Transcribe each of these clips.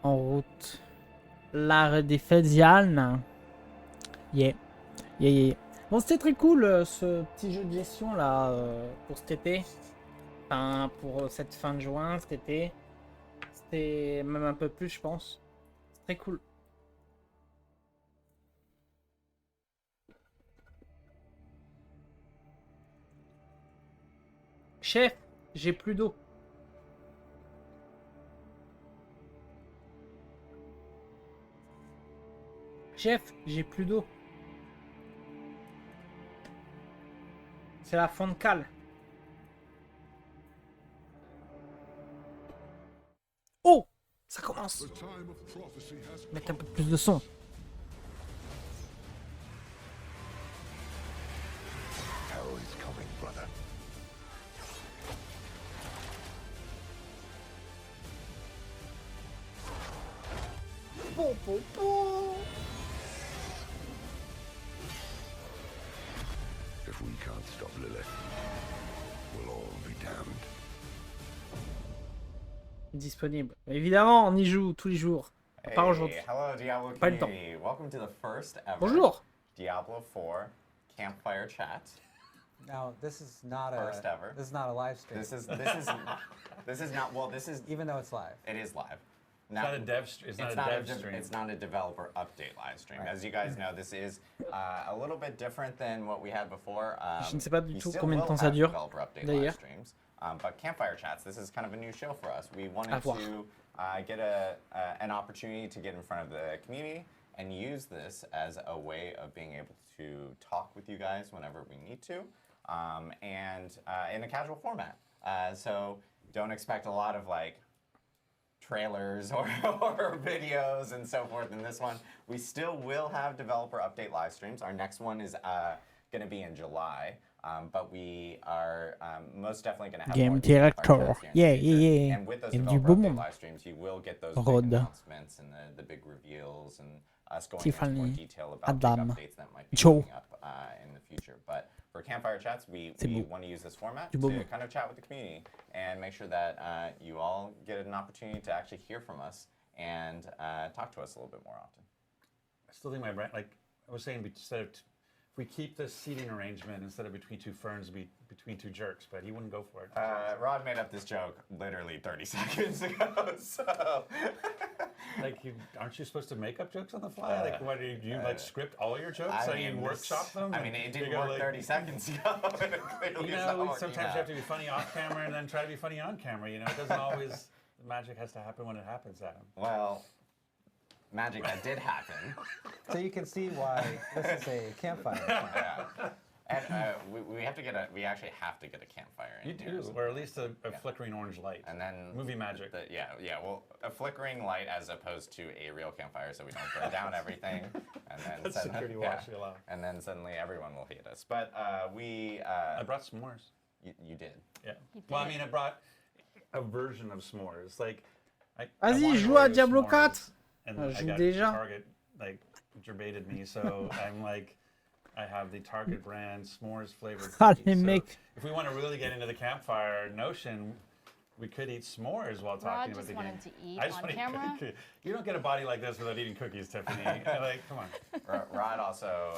En route. L'art des Fedian. Yeah. Yeah, yeah. Bon, c'était très cool ce petit jeu de gestion là pour cet été. Enfin, pour cette fin de juin, cet été. C'était même un peu plus, je pense. C'est très cool. Chef, j'ai plus d'eau. Chef, j'ai plus d'eau. C'est la fonte cale. Oh, ça commence. Mettre un peu plus de son. Bon, bon, bon. If we can't stop Lilith, we'll all be damned. Disponible. Évidemment, on y joue tous les jours. Pas aujourd'hui. Hello, Diablo Pas le temps. community. Welcome to the first ever Bonjour. Diablo IV Campfire Chat. Now, this is not First ever. This is not a live stream. This is not, well, this is, even though it's live. it is live. It's not a dev stream. It's not a dev stream. It's not a developer update live stream. Right. As you guys know, this is a little bit different than what we had before. Je ne sais pas du we tout still combien de will temps ça have dure, developer update d'ailleurs. live streams. But Campfire Chats, this is kind of a new show for us. We wanted À voir. to get an opportunity to get in front of the community and use this as a way of being able to talk with you guys whenever we need to, and in a casual format. So don't expect a lot of like trailers or videos and so forth in this one. We still will have developer update live streams. Our next one is going to be in July. But we are most definitely going to have Game more Campfire director. Chats here in Yeah, the future. yeah, yeah. And with those Et du developer beau update monde. live streams, you will get those Rod. big announcements and the big reveals and us going into more Tiffany. detail about big Adam. updates that might be Joe. coming up in the future. But for Campfire Chats, we beau. want to use this format Du to beau monde. kind of chat with the community and make sure that you all get an opportunity to actually hear from us and talk to us a little bit more often. I still think my brand, like I was saying, instead of if we keep this seating arrangement instead of between two ferns, be between two jerks, but he wouldn't go for it. Rod made up this joke literally 30 seconds ago, so... Like, aren't you supposed to make up jokes on the fly? Like, what do you like script all your jokes? So you workshop them? I mean, it didn't You go, work like, 30 seconds ago. It clearly You is not know, working sometimes out. you have to be funny off camera and then try to be funny on camera. You know, it doesn't always. The magic has to happen when it happens, Adam. Well, magic that did happen. So you can see why this is a campfire. Yeah. And we actually have to get a campfire in You here. do, or at least a flickering orange light. And then Movie magic. Well, a flickering light as opposed to a real campfire, so we don't burn down everything. And then That's security watch you allow. And then suddenly everyone will hate us. But we. I brought s'mores. You did. Yeah. Well, I mean, I brought a version of s'mores. Like, I Vas-y, wanted joue à Oreo Diablo s'mores, 4. And Ah, I joue got déjà. Target, like, gerbated me, so I'm like, I have the Target brand s'mores flavored Ah, cookies. les So mecs. if we want to really get into the campfire notion, we could eat s'mores while talking about just the game. wanted to eat I just on want to camera. eat. You don't get a body like this without eating cookies, Tiffany. Like, come on. Rod also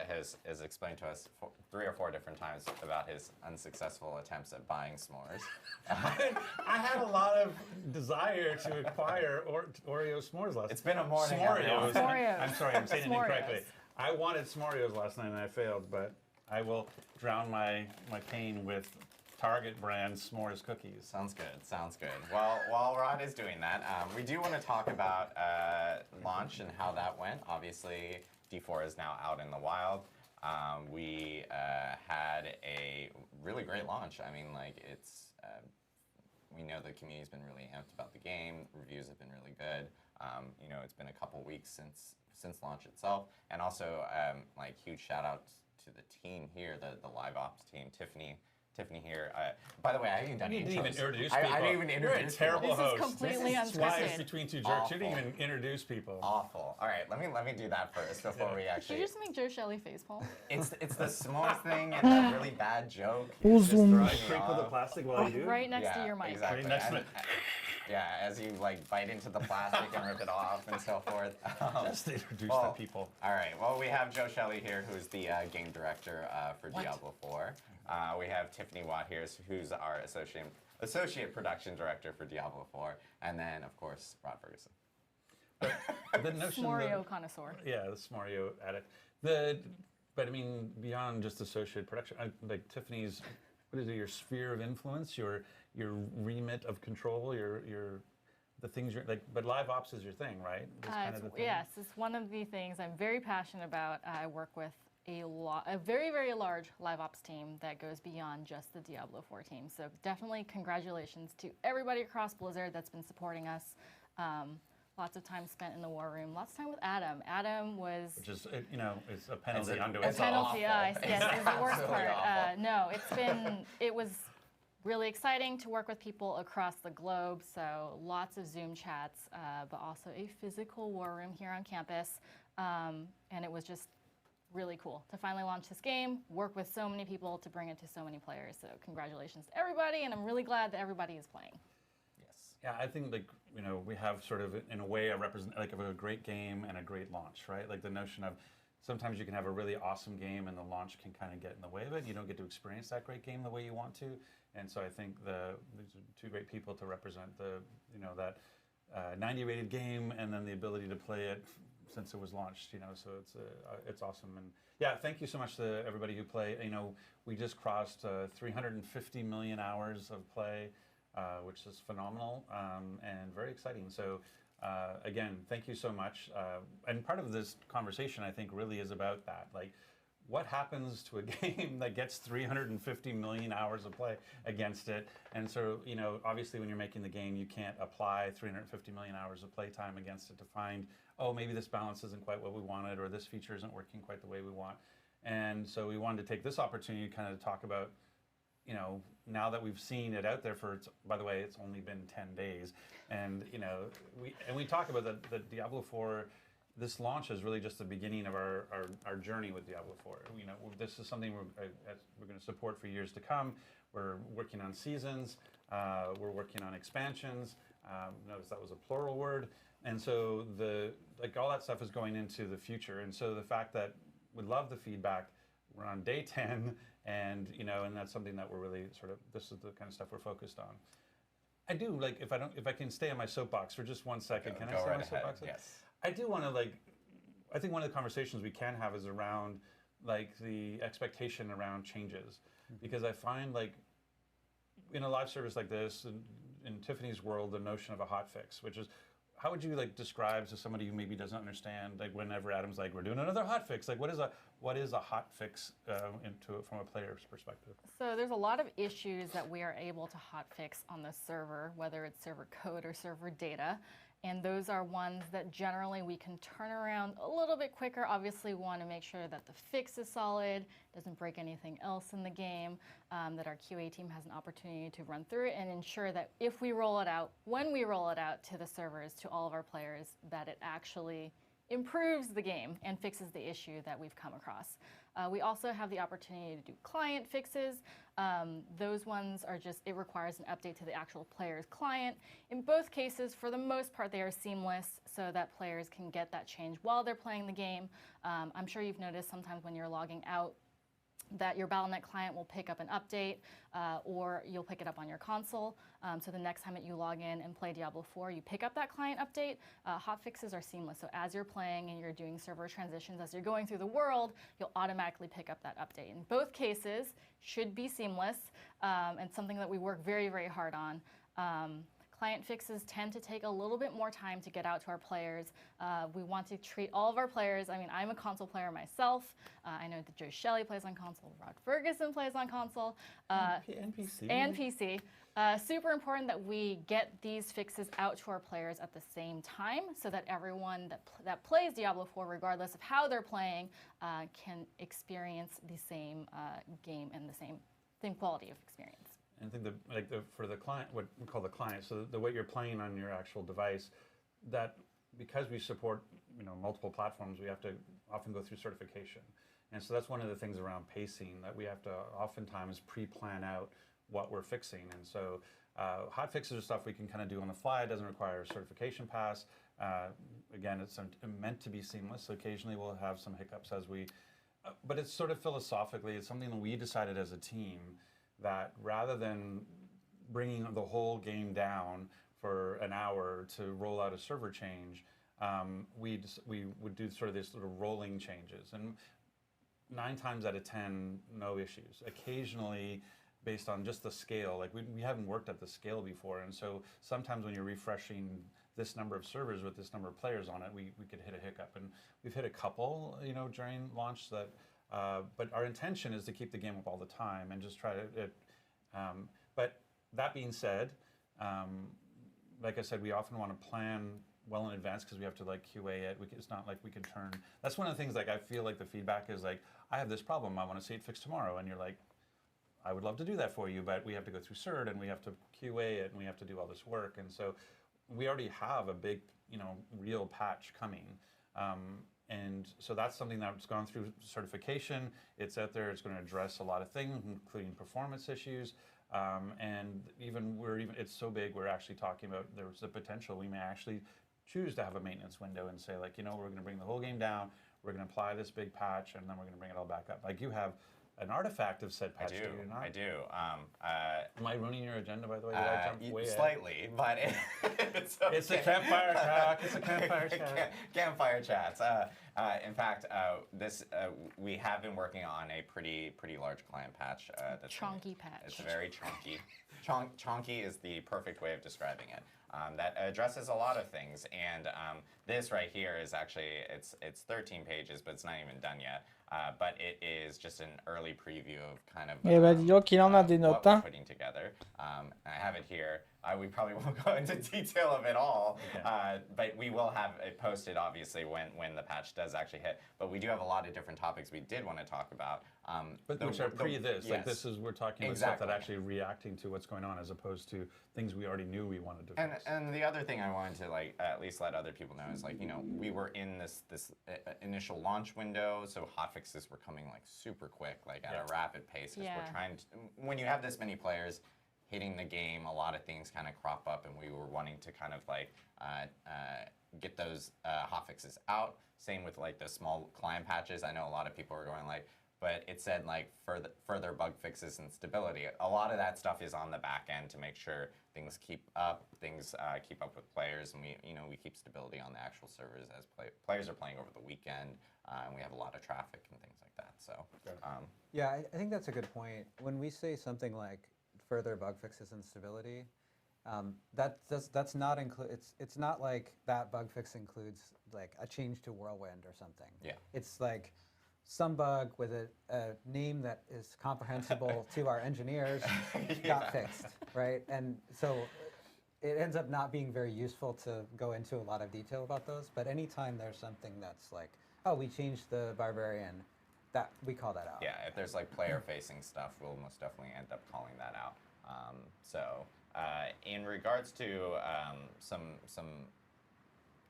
has explained to us 3 or 4 different times about his unsuccessful attempts at buying s'mores. I had a lot of desire to acquire Oreo s'mores last night. It's been a morning. S'moreos. S'moreos. I'm sorry, I'm saying it incorrectly. S'moreos. I wanted s'moreos last night and I failed, but I will drown my pain with Target brand s'mores cookies. Sounds good. Sounds good. Well, while Rod is doing that, we do want to talk about launch and how that went. Obviously, D4 is now out in the wild. We had a really great launch. I mean, like it's. We know the community's been really amped about the game. Reviews have been really good. You know, it's been a couple weeks since launch itself, and also like huge shout out to the team here, the live ops team, Tiffany here. By the way, I haven't done You didn't even intros. introduce people. I didn't even introduce You're a terrible This is host. completely This is why it's unscripted. between two jerks. You didn't Awful. even introduce people. Awful. All right, let me do that first before we Did actually. you just make Joe Shelley facepalm? It's the s'mores thing and that really bad joke. Oh, It's just zoom. throwing me Crinkle the off. plastic while you do. Right next to Yeah, your mic. exactly. Right next to And- it. Yeah, as you like bite into the plastic and rip it off and so forth. Just introduce well, the people. All right. Well, we have Joe Shelley here, who's the game director for Diablo IV. We have Tiffany Watt here, who's our associate production director for Diablo IV, and then of course Rod Ferguson. The notion Smorio connoisseur. Yeah, the Smorio addict. But I mean, beyond just associate production, like Tiffany's, what is it? Your sphere of influence, your remit of control, the things you're like. But live ops is your thing, right? That's kind of the thing. Yes, it's one of the things I'm very passionate about. I work with a very, very large live ops team that goes beyond just the Diablo 4 team. So definitely congratulations to everybody across Blizzard that's been supporting us. Lots of time spent in the war room. Lots of time with Adam. Adam was... Which is, it's a penalty unto a itself. penalty, yes, it's the worst part. No, it was really exciting to work with people across the globe. So lots of Zoom chats, but also a physical war room here on campus. And it was just really cool to finally launch this game, work with so many people to bring it to so many players. So congratulations to everybody, and I'm really glad that everybody is playing. Yeah, I think we have sort of in a way of a great game and a great launch, right? Like the notion of sometimes you can have a really awesome game and the launch can kind of get in the way of it. You don't get to experience that great game the way you want to, and so I think these are two great people to represent that 90 rated game and then the ability to play it since it was launched. So it's awesome. And yeah, thank you so much to everybody who play. We just crossed 350 million hours of play. Which is phenomenal and very exciting. So again, thank you so much. And part of this conversation, I think, really is about that. Like, what happens to a game that gets 350 million hours of play against it? And so, obviously when you're making the game, you can't apply 350 million hours of play time against it to find, oh, maybe this balance isn't quite what we wanted, or this feature isn't working quite the way we want. And so we wanted to take this opportunity to kind of talk about, now that we've seen it out there by the way, it's only been 10 days. And, we talk about the Diablo 4, this launch is really just the beginning of our journey with Diablo 4. This is something we're going to support for years to come. We're working on seasons. We're working on expansions. Notice that was a plural word. And so all that stuff is going into the future. And so the fact that we love the feedback, we're on day 10, and and that's something that we're really this is the kind of stuff we're focused on. I do if I can stay on my soapbox for just 1 second. Can I stay on my soapbox? Yes. I do want to I think one of the conversations we can have is around the expectation around changes, because I find in a live service like this, in Tiffany's world, the notion of a hot fix, which is, how would you describe to somebody who maybe doesn't understand, whenever Adam's we're doing another hot fix, what is a hot fix from a player's perspective? So there's a lot of issues that we are able to hot fix on the server, whether it's server code or server data. And those are ones that generally we can turn around a little bit quicker. Obviously, we want to make sure that the fix is solid, doesn't break anything else in the game, that our QA team has an opportunity to run through it and ensure that if we roll it out, when we roll it out to the servers, to all of our players, that it actually improves the game and fixes the issue that we've come across. We also have the opportunity to do client fixes. Those ones are it requires an update to the actual player's client. In both cases, for the most part, they are seamless so that players can get that change while they're playing the game. I'm sure you've noticed sometimes when you're logging out that your Battle.net client will pick up an update, or you'll pick it up on your console. So the next time that you log in and play Diablo 4, you pick up that client update. Hotfixes are seamless. So as you're playing and you're doing server transitions, as you're going through the world, you'll automatically pick up that update. In both cases, should be seamless, and something that we work very, very hard on. Client fixes tend to take a little bit more time to get out to our players. We want to treat all of our players. I mean, I'm a console player myself. I know that Joe Shelley plays on console. Rod Ferguson plays on console. And PC. And PC. Super important that we get these fixes out to our players at the same time so that everyone that plays Diablo 4, regardless of how they're playing, can experience the same game and the same quality of experience. And I think for the client, what we call the client, so the way you're playing on your actual device, that because we support multiple platforms, we have to often go through certification. And so that's one of the things around pacing, that we have to oftentimes pre-plan out what we're fixing. And so Hot fixes are stuff we can kind of do on the fly. It doesn't require a certification pass. Again, it's meant to be seamless. So occasionally we'll have some hiccups as we, but it's sort of philosophically, it's something that we decided as a team that rather than bringing the whole game down for an hour to roll out a server change, we would do sort of these sort of rolling changes. And 9 times out of 10, no issues. Occasionally, based on just the scale, like we haven't worked at the scale before, and so sometimes when you're refreshing this number of servers with this number of players on it, we could hit a hiccup, and we've hit a couple, during launch that. But our intention is to keep the game up all the time and just try to. But that being said, like I said, we often want to plan well in advance because we have to like QA it. It's not like we can turn. That's one of the things like I feel like the feedback is like, I have this problem, I want to see it fixed tomorrow, and you're like, I would love to do that for you, but we have to go through CERT and we have to QA it and we have to do all this work, and so we already have a big, real patch coming. And so that's something that's gone through certification. It's out there. It's going to address a lot of things, including performance issues. And it's so big. We're actually talking about there's the potential we may actually choose to have a maintenance window and say like, we're going to bring the whole game down. We're going to apply this big patch, and then we're going to bring it all back up. Like you have an artifact of said patch. I do. Am I ruining your agenda, by the way? Did I jump way slightly, but it's okay. It's a campfire talk. It's a campfire chat. Campfire chats. In fact, we have been working on a pretty large client patch. Chonky patch. It's very chonky. Chonky is the perfect way of describing it. That addresses a lot of things, and this right here is actually it's 13 pages, but it's not even done yet. But it is just an early preview of kind of dis qu'il en a des notes, what we're hein. putting together. I have it here. We probably won't go into detail of it all, but we will have it posted obviously when the patch does actually hit. But we do have a lot of different topics we did want to talk about. But which are this. Yes. Like this is, we're talking about stuff that actually reacting to what's going on as opposed to things we already knew we wanted to fix. And the other thing I wanted to at least let other people know is we were in this initial launch window, so hotfixes were coming super quick, at a rapid pace. Because we're trying to, when you have this many players hitting the game, a lot of things kind of crop up, and we were wanting to kind of get those hotfixes out. Same with the small client patches. I know a lot of people are going but it said further bug fixes and stability. A lot of that stuff is on the back end to make sure things keep up with players, and we keep stability on the actual servers as players are playing over the weekend, and we have a lot of traffic and things like that. So yeah, I think that's a good point. When we say something like further bug fixes and stability, that's not include. It's not like that bug fix includes a change to Whirlwind or something. Yeah, it's some bug with a name that is comprehensible to our engineers got fixed, right? And so it ends up not being very useful to go into a lot of detail about those. But anytime there's something that's we changed the barbarian, that we call that out. Yeah, if there's player-facing stuff, we'll most definitely end up calling that out. In regards to some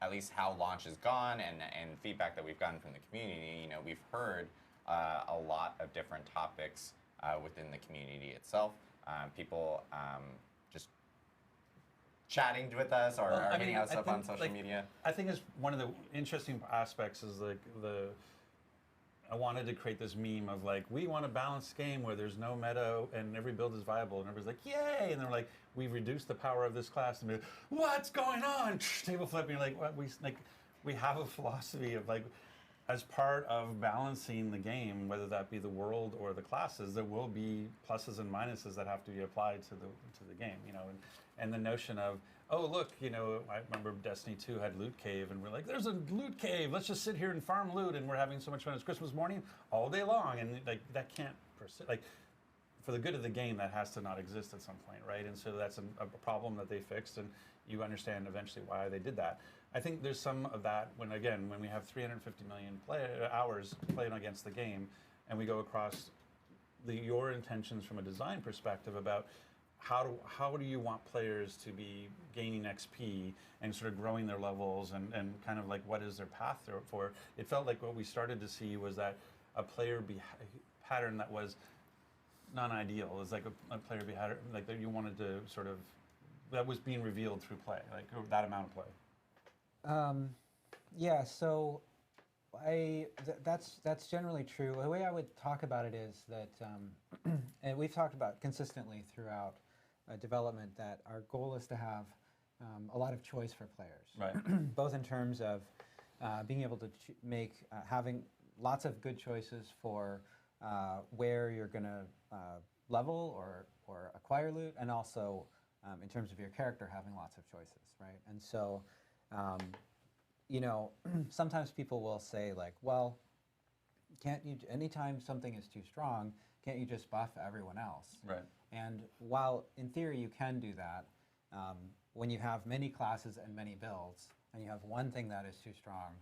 at least how launch has gone and feedback that we've gotten from the community, we've heard a lot of different topics within the community itself. People just chatting with us or hitting us up on social media. I think it's one of the interesting aspects is I wanted to create this meme of we want a balanced game where there's no meta and every build is viable, and everybody's yay, and they're we've reduced the power of this class, and what's going on? Table flip, and you're what we have a philosophy of as part of balancing the game, whether that be the world or the classes, there will be pluses and minuses that have to be applied to the game, and the notion of, oh look, I remember Destiny 2 had Loot Cave, and we're there's a Loot Cave, let's just sit here and farm loot, and we're having so much fun. It's Christmas morning all day long, and that can't persist. For the good of the game, that has to not exist at some point, right? And so that's a problem that they fixed, and you understand eventually why they did that. I think there's some of that when we have 350 million hours playing against the game, and we go across your intentions from a design perspective about how do you want players to be gaining XP and sort of growing their levels and kind of what is their path for? It felt like what we started to see was that a player pattern that was non-ideal? Is like a player behind like that you wanted to sort of that was being revealed through play, like that amount of play. Yeah, so that's generally true. The way I would talk about it is that, and we've talked about consistently throughout development that our goal is to have a lot of choice for players, Right. both in terms of being able to having lots of good choices for where you're going to level or acquire loot, and also in terms of your character having lots of choices, right? And so, you know, sometimes people will say like, well, can't you, anytime something is too strong, can't you just buff everyone else? Right. And while in theory you can do that, when you have many classes and many builds, and you have one thing that is too strong,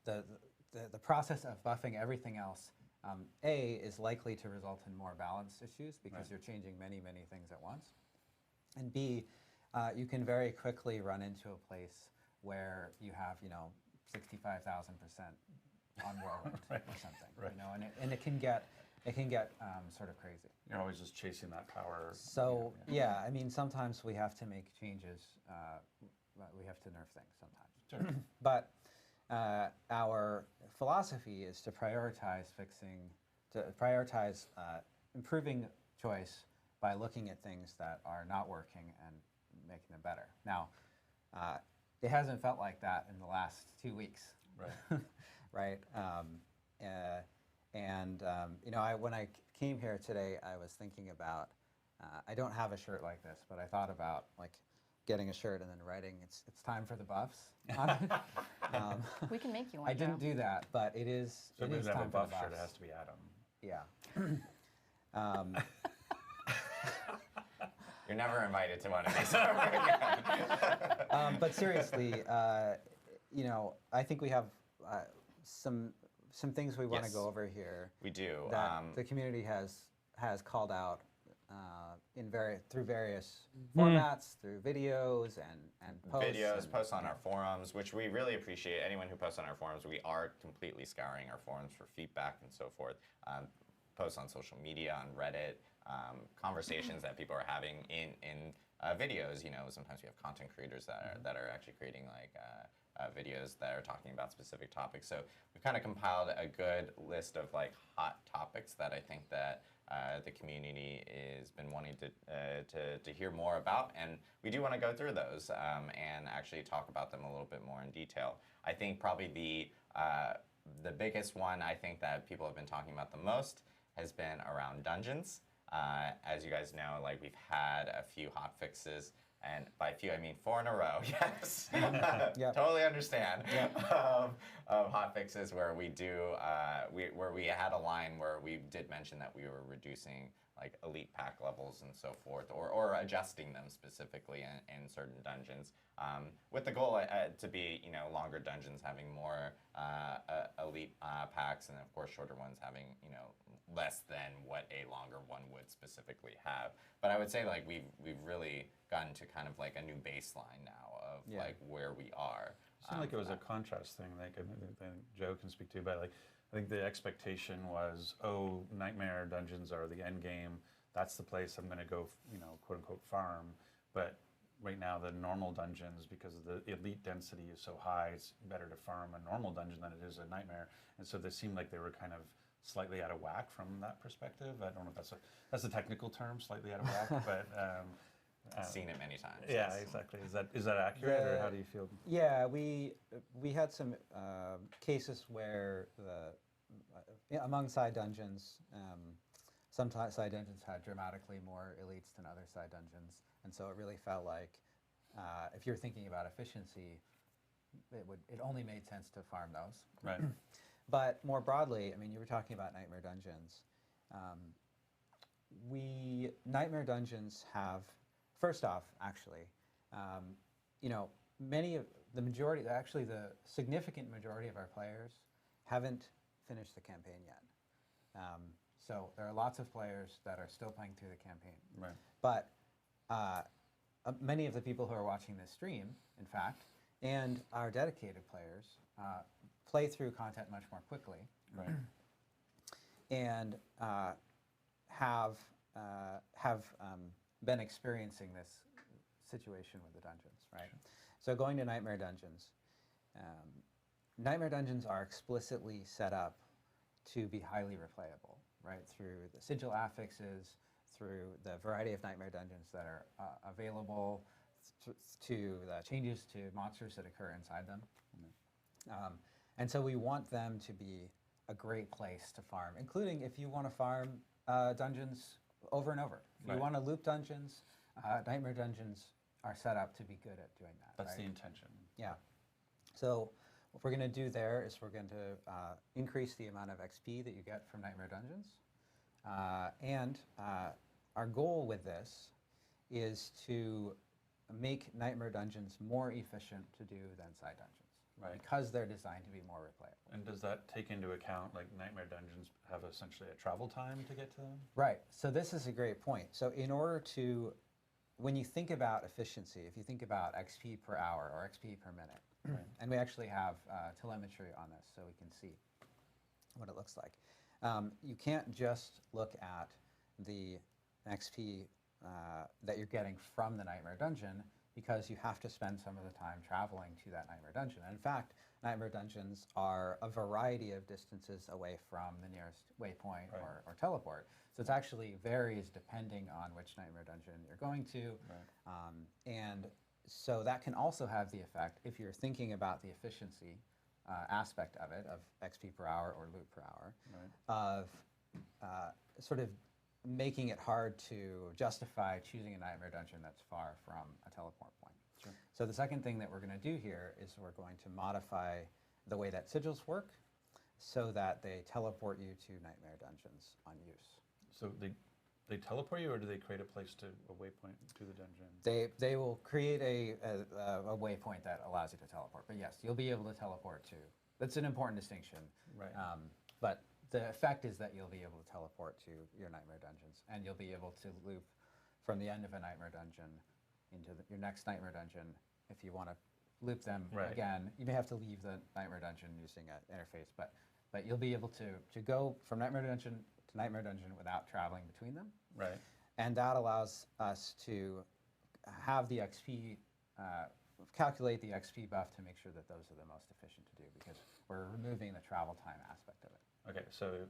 the process of buffing everything else, A, is likely to result in more balance issues because Right. you're changing many things at once. And B, you can very quickly run into a place where you have, you know, 65,000% on Whirlwind Right. or something, Right. you know, and it can get sort of crazy. You're always just chasing that power. So yeah, I mean, sometimes we have to make changes. We have to nerf things sometimes. Sure. But our philosophy is to prioritize improving choice by looking at things that are not working and making them better. Now, it hasn't felt like that in the last 2 weeks. Right. Right? You know, when I came here today, I was thinking about, I don't have a shirt like this, but I thought about like getting a shirt and then writing, it's time for the buffs on it. We can make you one. I didn't Joe. do that, but it is, So it if is we have a time for the buff shirt, buffs. it has to be Adam. Yeah. You're never invited to one of these. But seriously, you know, I think we have some things we want to Yes. go over here. We do. That the community has called out through various formats, through videos and posts. Videos, and- posts on our forums, which we really appreciate. Anyone who posts on our forums, we are completely scouring our forums for feedback and so forth. Posts on social media, on Reddit, conversations that people are having in videos. You know, sometimes we have content creators that are actually creating like videos that are talking about specific topics. So we've kind of compiled a good list of like hot topics that I think that the community has been wanting to hear more about, and we do want to go through those and actually talk about them a little bit more in detail. I think probably the biggest one I think that people have been talking about the most has been around dungeons. As you guys know, like we've had a few hot fixes, and by a few I mean 4 in a row. Yes, Yep. Totally understand. Of hot fixes where we had a line where we did mention that we were reducing like elite pack levels and so forth, or adjusting them specifically in certain dungeons, with the goal to be, you know, longer dungeons having more elite packs, and of course shorter ones having, you know, less than what a longer one would specifically have. But I would say like we've really gotten to kind of like a new baseline now of like where we are. It seemed like it was a contrast thing, like I think Joe can speak to, but like I think the expectation was, oh, nightmare dungeons are the end game. That's the place I'm going to go, you know, quote unquote farm. But right now, the normal dungeons, because the elite density is so high, it's better to farm a normal dungeon than it is a nightmare. And so they seemed like they were kind of slightly out of whack from that perspective. I don't know if that's a technical term, slightly out of whack, but. Seen it many times. Yeah, yes. exactly. Is that accurate, or how do you feel? Yeah, we had some cases where among side dungeons, some side dungeons had dramatically more elites than other side dungeons, and so it really felt like if you're thinking about efficiency, it only made sense to farm those. Right. But more broadly, I mean, you were talking about nightmare dungeons. Nightmare dungeons have, first off, actually, you know, the significant majority of our players haven't finished the campaign yet. So there are lots of players that are still playing through the campaign. Right. But many of the people who are watching this stream, in fact, and our dedicated players play through content much more quickly. Right. And been experiencing this situation with the dungeons, right? So going to Nightmare Dungeons, Nightmare Dungeons are explicitly set up to be highly replayable, right? Through the sigil affixes, through the variety of Nightmare Dungeons that are available, to the changes to monsters that occur inside them. And so we want them to be a great place to farm, including if you want to farm dungeons over and over. If you want to loop dungeons, Nightmare Dungeons are set up to be good at doing that. That's right? the intention. Yeah. So what we're going to do there is we're going to increase the amount of XP that you get from Nightmare Dungeons. And our goal with this is to make Nightmare Dungeons more efficient to do than side dungeons. Right. Because they're designed to be more replayable. And does that take into account, like, Nightmare Dungeons have essentially a travel time to get to them? Right. So this is a great point. So in order to, when you think about efficiency, if you think about XP per hour or XP per minute, right. And we actually have telemetry on this so we can see what it looks like. You can't just look at the XP that you're getting from the Nightmare Dungeon, because you have to spend some of the time traveling to that Nightmare Dungeon. And in fact, Nightmare Dungeons are a variety of distances away from the nearest waypoint or teleport. So it actually varies depending on which Nightmare Dungeon you're going to. Right. And so that can also have the effect, if you're thinking about the efficiency aspect of it, of XP per hour or loot per hour, of sort of making it hard to justify choosing a Nightmare Dungeon that's far from a teleport point. Sure. So the second thing that we're going to do here is we're going to modify the way that sigils work so that they teleport you to Nightmare Dungeons on use. So they teleport you, or do they create a place to, a waypoint to the dungeon? They will create a waypoint that allows you to teleport. But yes, you'll be able to teleport to. That's an important distinction. Right. But the effect is that you'll be able to teleport to your Nightmare Dungeons, and you'll be able to loop from the end of a Nightmare Dungeon into your next Nightmare Dungeon. If you want to loop them again, you may have to leave the Nightmare Dungeon using an interface, but you'll be able to go from Nightmare Dungeon to Nightmare Dungeon without traveling between them. Right. And that allows us to have the XP, calculate the XP buff to make sure that those are the most efficient to do, because we're removing the travel time aspect of it. Okay, so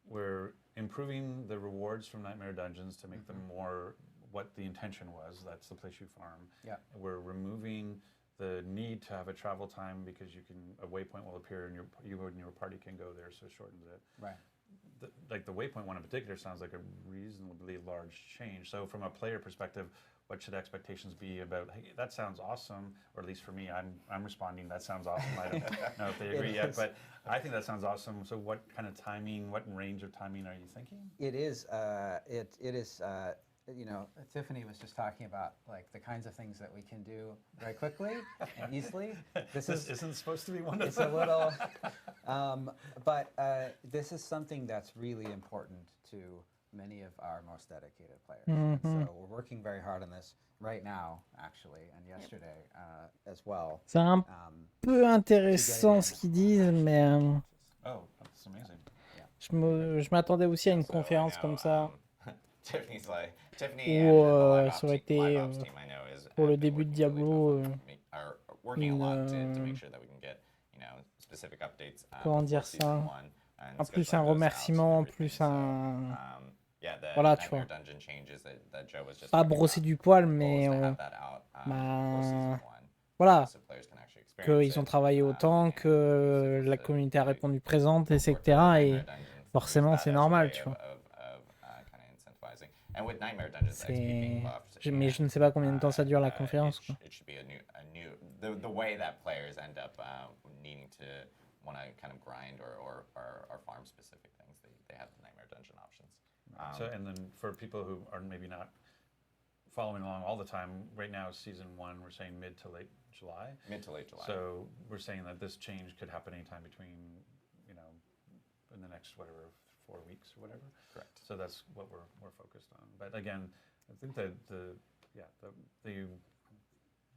we're improving the rewards from Nightmare Dungeons to make them more what the intention was. That's the place you farm. Yeah. We're removing the need to have a travel time, because a waypoint will appear and you and your party can go there, so it shortens it. Right. The waypoint one in particular sounds like a reasonably large change. So from a player perspective, what should expectations be about, hey, that sounds awesome, or at least for me, I'm responding, that sounds awesome. I don't know if they agree yet, but I think that sounds awesome. So what kind of timing, what range of timing are you thinking? It is, you know, Tiffany was just talking about, like, the kinds of things that we can do very quickly and easily. This isn't supposed to be one of it's them. a little, but this is something that's really important to many of our most dedicated players. And so we're working very hard on this right now, actually, and yesterday as well. C'est un peu intéressant ce qu'ils disent, mais Oh, that's amazing. je m'attendais aussi à une conférence comme ça. Tiffany's like, Tiffany Ou and the live ops ça aurait été live ops team I know is pour le have been début de working really Diablo. tough on are working a lot to make sure that we can get, you know, specific updates. Comment for dire season ça? one, and En scope plus out un those remerciement, en outs and plus everything. un. Yeah, the Voilà, tu Nightmare vois. Dungeon changes that Joe was just Pas talking brosser about. du poil, The goal mais is to have that out for season one, voilà. so players can actually experience Qu'ils ont it, travaillé autant, and que it's la just a communauté a really répondu présente, work with etc. Nightmare Et Dungeons, forcément, use c'est that as a normal, way tu vois. of kind of incentivizing. And with Nightmare Dungeons, XP being buffed, Mais je ne sais pas combien de temps ça dure la conférence, quoi. it should be a new the way that players end up needing to want to kind of grind or farm specific things. They have the Nightmare Dungeon options. So, and then for people who are maybe not following along all the time, right now season one, we're saying mid to late July. Mid to late July. So we're saying that this change could happen anytime between, you know, in the next whatever 4 weeks or whatever. Correct. So that's what we're focused on. But again, I think the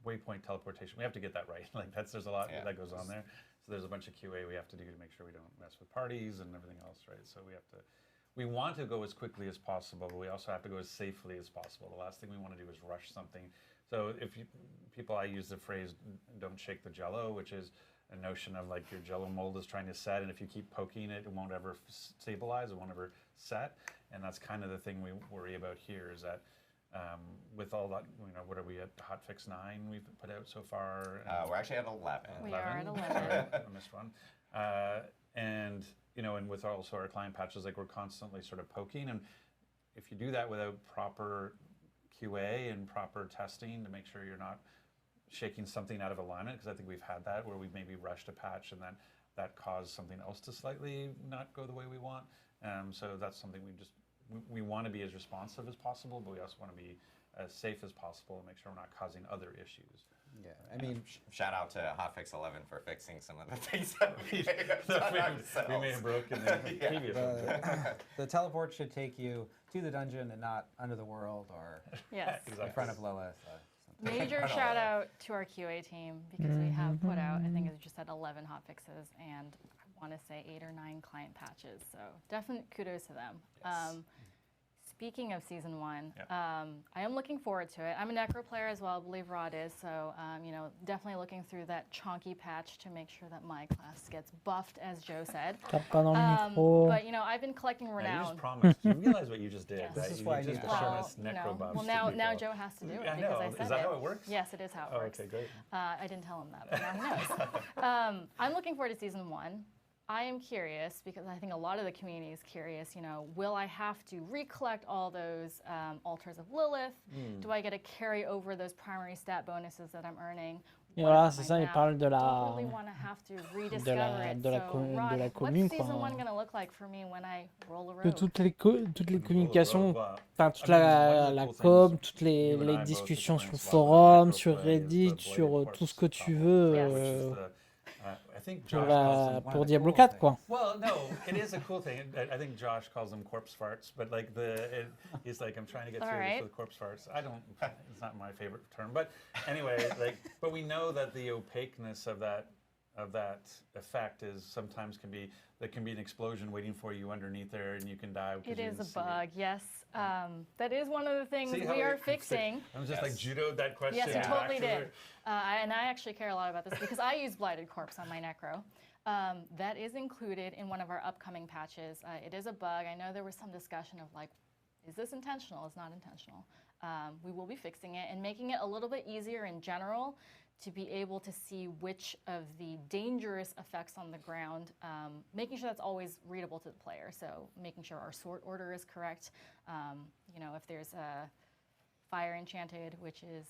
waypoint teleportation, we have to get that right. Like there's a lot that goes on there. So there's a bunch of QA we have to do to make sure we don't mess with parties and everything else, right? So we have to we want to go as quickly as possible, but we also have to go as safely as possible. The last thing we want to do is rush something. So if I use the phrase, don't shake the jello, which is a notion of like your jello mold is trying to set, and if you keep poking it, it won't ever stabilize, it won't ever set. And that's kind of the thing we worry about here is that with all that, what are we at, hotfix 9 we've put out so far? We're actually at 11. We are at 11. I missed one. And with also our client patches, like we're constantly sort of poking. And if you do that without proper QA and proper testing to make sure you're not shaking something out of alignment, because I think we've had that where we've maybe rushed a patch and then that caused something else to slightly not go the way we want. So that's something we want to be as responsive as possible, but we also want to be as safe as possible and make sure we're not causing other issues. Yeah, I mean, shout out to Hotfix 11 for fixing some of the things that we may have broken the previous one. The teleport should take you to the dungeon and not under the world or Yes. in front of Lilith. Major shout out to our QA team because we have put out, I think as you just said, 11 hotfixes and I want to say 8 or 9 client patches. So definitely kudos to them. Yes. Speaking of Season 1, Yeah. I am looking forward to it. I'm a Necro player as well, I believe Rod is, so definitely looking through that chonky patch to make sure that my class gets buffed, as Joe said. Tape pas dans le micro. But I've been collecting You renown. just promised. You realize what you just did. Yes. That This is you why I just need to promised Well, necro buffs well to now people. Joe has to do it I because know. I said Is that it. how it works? Yes, it is how it Oh, works. okay, great. I didn't tell him that, but now he knows. I'm looking forward to Season 1. I am curious because I think a lot of the community is curious, will I have to recollect all those altars of Lilith? Do I get to carry over those primary stat bonuses that I'm earning? Et What voilà, about c'est my ça, il map? parle de Don't la, really want to have to rediscover it. de la So, com- Rod, de la what's commune, Season quoi. 1 going to look like for me when I roll a de rogue? toutes les communications, Well, enfin toute I mean, one of the la cool com, things toutes you and I les both discussions sur le experienced a lot forum, with sur Necro play is the Reddit, Blade sur Corpse tout ce que tu topple, veux which is I think pour, Josh calls them, one of pour the Diablo cool 4, things. quoi. well, no, it is a cool thing. I think Josh calls them corpse farts, but like he's like, I'm trying to get through this with corpse farts. It's not my favorite term, but anyway, but we know that the opaqueness of that effect is sometimes can be an explosion waiting for you underneath there, and you can die. It is a bug, yes. That is one of the things See how we are it- fixing. I was just like judoed that question. Yes, you back totally to did. her. And I actually care a lot about this because I use Blighted Corpse on my Necro. That is included in one of our upcoming patches. It is a bug. I know there was some discussion of like, is this intentional? It's not intentional. We will be fixing it and making it a little bit easier in general to be able to see which of the dangerous effects on the ground, making sure that's always readable to the player. So making sure our sort order is correct. If there's a Fire Enchanted, which is,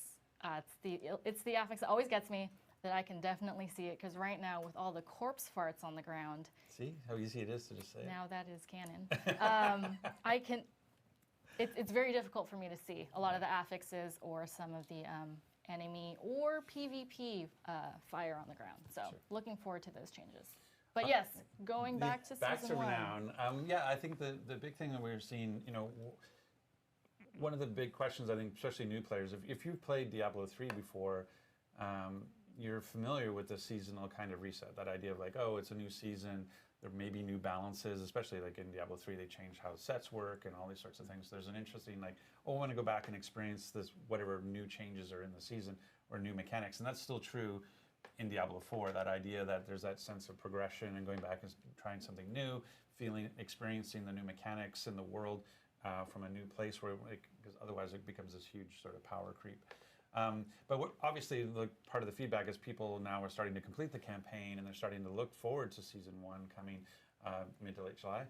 it's the affix that always gets me, that I can definitely see it, because right now with all the corpse farts on the ground. See how easy it is to just say Now that is canon. It's very difficult for me to see a lot of the affixes or some of the enemy or PvP fire on the ground. So looking forward to those changes. But yes, going back to Season 1. Renown. I think the big thing that we're seeing, one of the big questions, I think, especially new players, if you've played Diablo 3 before, you're familiar with the seasonal kind of reset. That idea of like, oh, it's a new season, there may be new balances, especially like in Diablo 3, they changed how sets work and all these sorts of things. There's an interesting like, oh, I want to go back and experience this, whatever new changes are in the season or new mechanics. And that's still true in Diablo 4, that idea that there's that sense of progression and going back and trying something new, experiencing the new mechanics in the world from a new place, where because otherwise it becomes this huge sort of power creep. But obviously, part of the feedback is people now are starting to complete the campaign and they're starting to look forward to Season 1 coming mid to late July.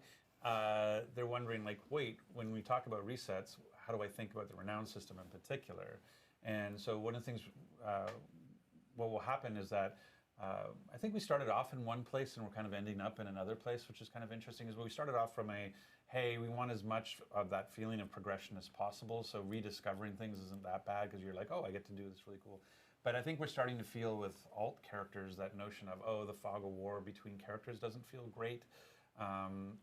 They're wondering, like, wait, when we talk about resets, how do I think about the renown system in particular? And so one of the things, what will happen is that I think we started off in one place and we're kind of ending up in another place, which is kind of interesting. Is we started off from hey, we want as much of that feeling of progression as possible. So rediscovering things isn't that bad because you're like, oh, I get to do this really cool. But I think we're starting to feel with alt characters that notion of, oh, the fog of war between characters doesn't feel great. And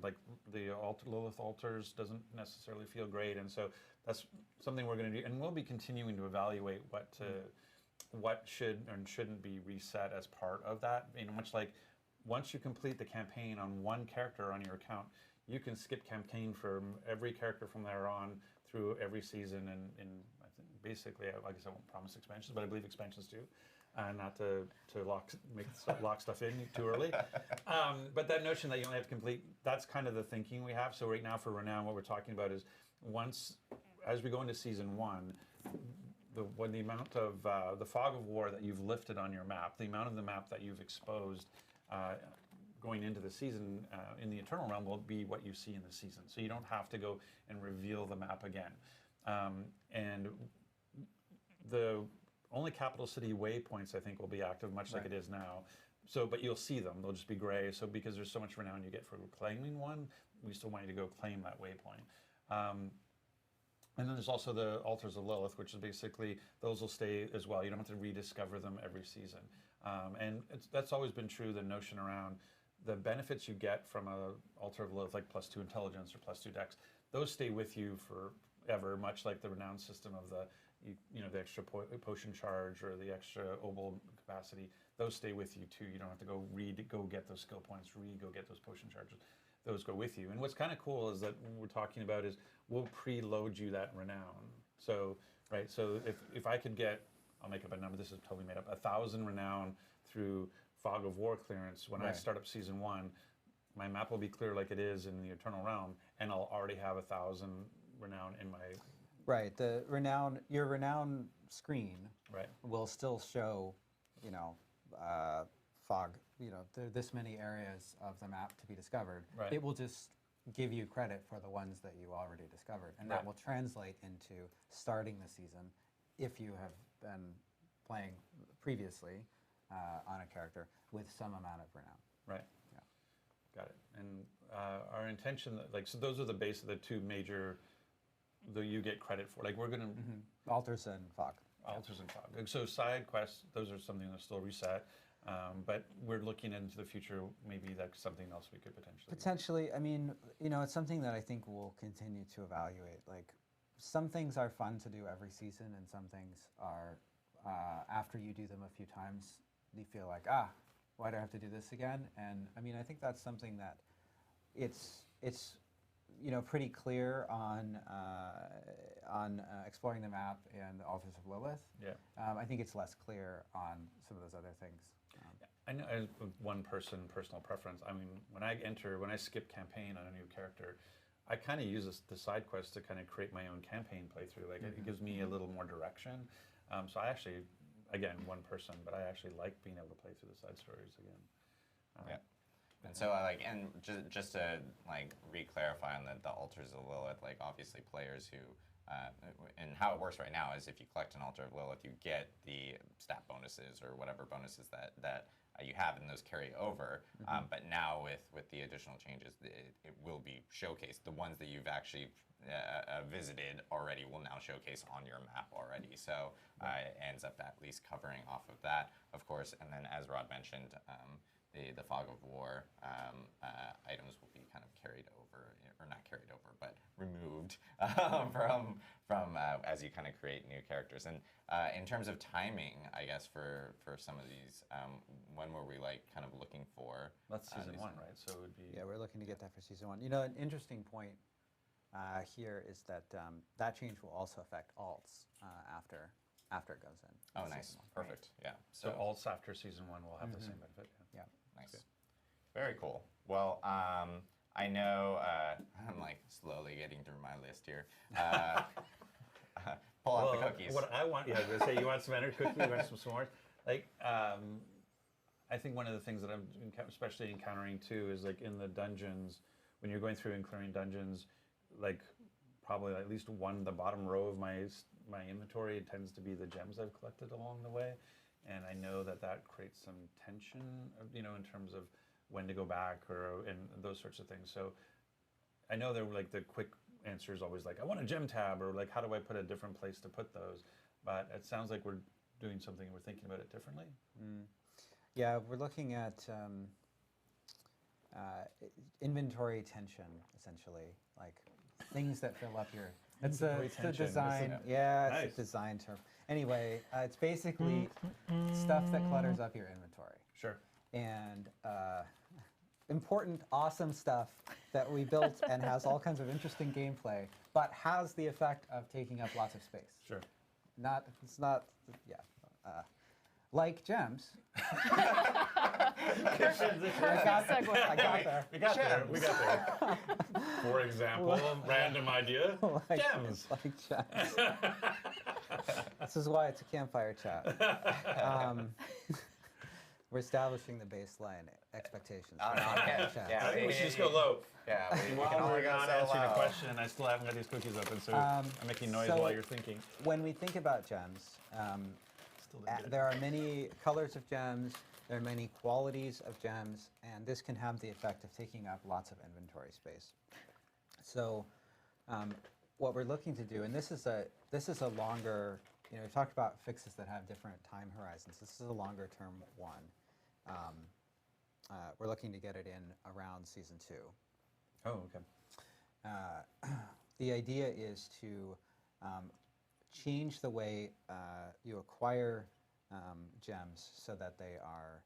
like the Lilith altars doesn't necessarily feel great. And so that's something we're going to do. And we'll be continuing to evaluate what should and shouldn't be reset as part of that. Much like once you complete the campaign on one character on your account, you can skip campaign for every character from there on through every season. And I think basically, I guess I won't promise expansions, but I believe expansions too. Not to lock stuff in too early. But that notion that you only have to complete, that's kind of the thinking we have. So right now for Renown, what we're talking about is as we go into season 1, when the amount of the fog of war that you've lifted on your map, the amount of the map that you've exposed going into the season in the Eternal Realm will be what you see in the season. So you don't have to go and reveal the map again. And the only capital city waypoints, I think, will be active, much like it is now. So, but you'll see them. They'll just be gray. So because there's so much renown you get for claiming one, we still want you to go claim that waypoint. And then there's also the Altars of Lilith, which is basically, those will stay as well. You don't have to rediscover them every season. And that's always been true, the notion around the benefits you get from a Altar of Lilith, like +2 intelligence or +2 dex, those stay with you forever, much like the renown system of the the extra potion charge or the extra obol capacity. Those stay with you too. You don't have to go get those skill points, go get those potion charges. Those go with you. And what's kind of cool is that what we're talking about is we'll preload you that renown. So, right, so if I could get, I'll make up a number, this is totally made up, 1,000 renown through Fog of War clearance, when I start up season 1, my map will be clear like it is in the Eternal Realm, and I'll already have 1,000 renown in my... Right, your renown screen will still show, fog, this many areas of the map to be discovered. Right. It will just give you credit for the ones that you already discovered, and that will translate into starting the season if you have been playing previously on a character with some amount of renown. Right. Yeah. Got it. And our intention, so those are the base of the two major that you get credit for. Like we're going to... Altars and Fog. Altars and Fog. So side quests, those are something that still reset. But we're looking into the future, maybe that's something else we could potentially... Potentially. I mean, it's something that I think we'll continue to evaluate. Like, some things are fun to do every season, and some things are, after you do them a few times, you feel like, why do I have to do this again? And I mean, I think that's something that it's pretty clear on exploring the map and the Altars of Lilith. Yeah. I think it's less clear on some of those other things. I know as one personal preference, I mean, when I skip campaign on a new character, I kind of use the side quest to kind of create my own campaign playthrough. Like it gives me a little more direction. So I actually, again, one person, but I actually like being able to play through the side stories again. Yeah. And so, and just to re-clarify on the Altars of Lilith, obviously players who, and how it works right now is if you collect an Altar of Lilith, you get the stat bonuses or whatever bonuses that you have, and those carry over. But now with the additional changes, it will be showcased. The ones that you've actually visited already will now showcase on your map already. So it ends up at least covering off of that, of course. And then, as Rod mentioned, the Fog of War items will be kind of carried over, or not carried over, but removed from as you kind of create new characters. And in terms of timing, I guess for some of these, when were we kind of looking for? That's season 1, right? So it would be... Yeah, we're looking to get that for season 1. An interesting point here is that that change will also affect alts after it goes in. Oh, nice. Perfect. Yeah. So alts after season 1 will have the same benefit. Yeah. Nice. Very cool. Well, I know I'm slowly getting through my list here. Pull out the cookies. What I want, I was going to say, you want some energy cookies, you want some s'mores? I think one of the things that I'm especially encountering too is in the dungeons, when you're going through and clearing dungeons, probably at least the bottom row of my inventory, it tends to be the gems I've collected along the way. And I know that creates some tension, in terms of when to go back and those sorts of things. So I know they're the quick answer is always I want a gem tab, or how do I put a different place to put those? But it sounds like we're doing something, we're thinking about it differently. Yeah, we're looking at inventory tension, essentially, things that fill up your... It's the design. Yeah, it's a design term. Anyway, it's basically stuff that clutters up your inventory. Sure. And important, awesome stuff that we built and has all kinds of interesting gameplay, but has the effect of taking up lots of space. Sure. It's not, yeah. Like gems. Perfect segue. I got there. We got there. We got there. For example, random idea, gems. Like gems. This is why it's a campfire chat. We're establishing the baseline expectations. Oh, no, okay. Yeah, We should just go low. Yeah, we While can only we're go not so answering a low. question, I still haven't got these cookies open, so I'm making noise so- while you're thinking. When we think about gems, Still didn't get it. there are many colors of gems, there are many qualities of gems, and this can have the effect of taking up lots of inventory space. So what we're looking to do, and this is a longer, we talked about fixes that have different time horizons. This is a longer term one. We're looking to get it in around season 2. Oh, okay. The idea is to change the way you acquire gems so that they are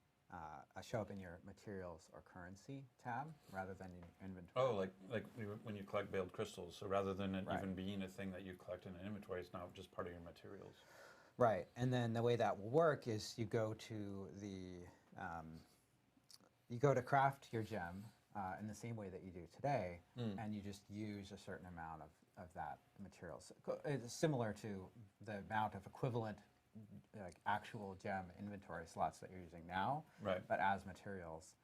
show up in your materials or currency tab rather than in inventory. Oh, like when you collect veiled crystals. So rather than it Right. even being a thing that you collect in an inventory, it's now just part of your materials. Right, and then the way that will work is you go to craft your gem in the same way that you do today, and you just use a certain amount of that material. So it's similar to the amount of equivalent like actual gem inventory slots that you're using now, Right. but as materials,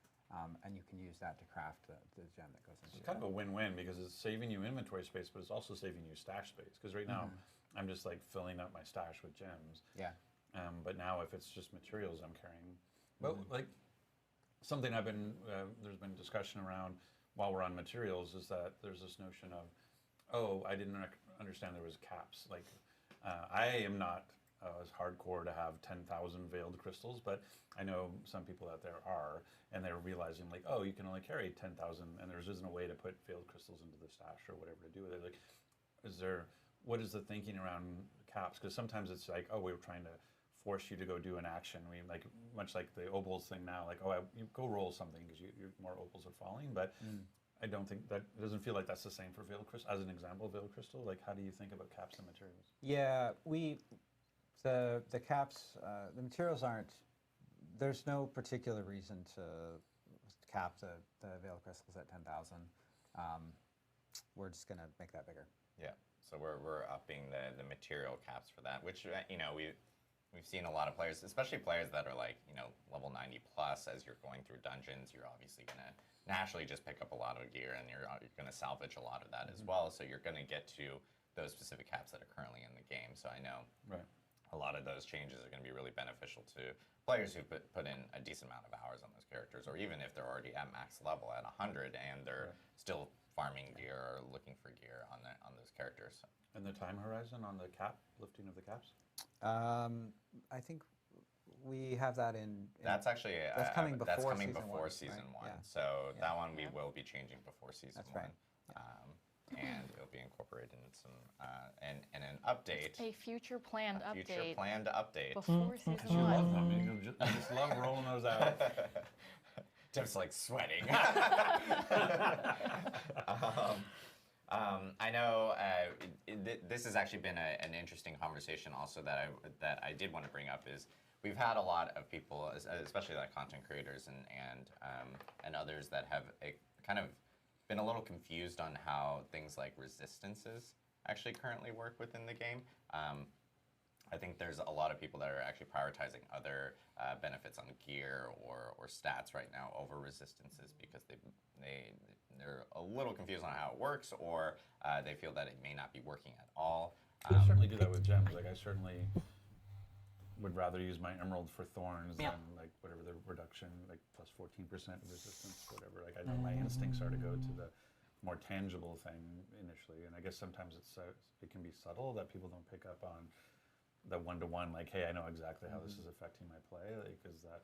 and you can use that to craft the gem that goes into It's your kind of a win-win because it's saving you inventory space, but it's also saving you stash space. Because right now, I'm just like filling up my stash with gems. Yeah. But now, if it's just materials I'm carrying, well, like something I've been there's been discussion around while we're on materials is that there's this notion of, oh, I didn't understand there was caps. Like, I am not as hardcore to have 10,000 veiled crystals, but I know some people out there are, and they're realizing like, oh, you can only carry 10,000, and there isn't a way to put veiled crystals into the stash or whatever to do with it. Like, what is the thinking around caps? Because sometimes it's like, oh, we were trying to force you to go do an action. We like much like the opals thing now, like, oh, you go roll something because more opals are falling, but I don't think that it doesn't feel like that's the same for veiled crystal. As an example, veiled crystal, like how do you think about caps and materials? Yeah, the caps, the materials aren't, there's no particular reason to cap the veiled crystals at 10,000. We're just going to make that bigger. Yeah, so we're upping the material caps for that, which we've seen a lot of players, especially players that are like level 90 plus. As you're going through dungeons, you're obviously gonna naturally just pick up a lot of gear, and you're gonna salvage a lot of that as well. So you're gonna get to those specific caps that are currently in the game. So I know a lot of those changes are gonna be really beneficial to players who put in a decent amount of hours on those characters, or even if they're already at max level at 100 and they're still farming gear or looking for gear on those characters. And the time horizon on the cap, lifting of the caps? I think we have that in That's actually that's coming before that's coming season before one, season right? 1. Yeah. So that one we will be changing before season That's 1. right. And it'll be incorporated in some and an update. A future planned A future update planned update. before You season love 1. them. You just love rolling those out. Tim's like sweating. I know this has actually been an interesting conversation also that I did want to bring up is we've had a lot of people, especially like content creators and others that have kind of been a little confused on how things like resistances actually currently work within the game. I think there's a lot of people that are actually prioritizing other benefits on gear or stats right now over resistances because they're a little confused on how it works, or they feel that it may not be working at all. I certainly do that with gems. Like I certainly would rather use my emerald for thorns than like whatever the reduction, like plus 14% resistance, whatever. Like I know my instincts are to go to the more tangible thing initially, and I guess sometimes it can be subtle that people don't pick up on the one-to-one. Like, hey, I know exactly how this is affecting my play. Like, is that?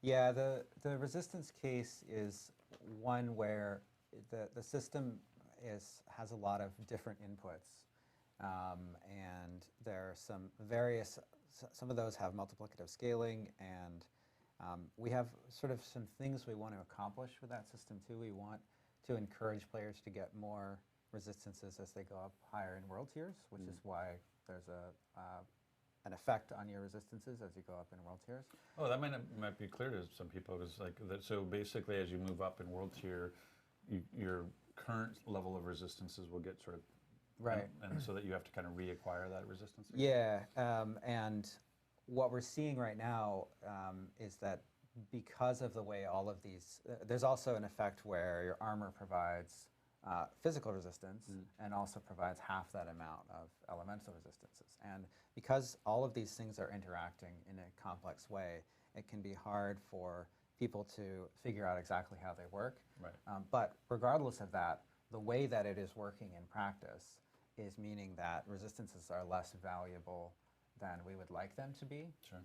Yeah, the resistance case is one where the system has a lot of different inputs, and there are some of those have multiplicative scaling, and We have sort of some things we want to accomplish with that system too. We want to encourage players to get more resistances as they go up higher in world tiers, which is why there's an effect on your resistances as you go up in world tiers. Oh, that might be clear to some people. Is like that, so basically, as you move up in world tier, your current level of resistances will get sort of Right. and so that you have to kind of reacquire that resistance. Yeah, and what we're seeing right now is that because of the way all of these, there's also an effect where your armor provides physical resistance and also provides half that amount of elemental resistances. And because all of these things are interacting in a complex way, it can be hard for people to figure out exactly how they work. Right. But regardless of that, the way that it is working in practice is meaning that resistances are less valuable than we would like them to be. Sure.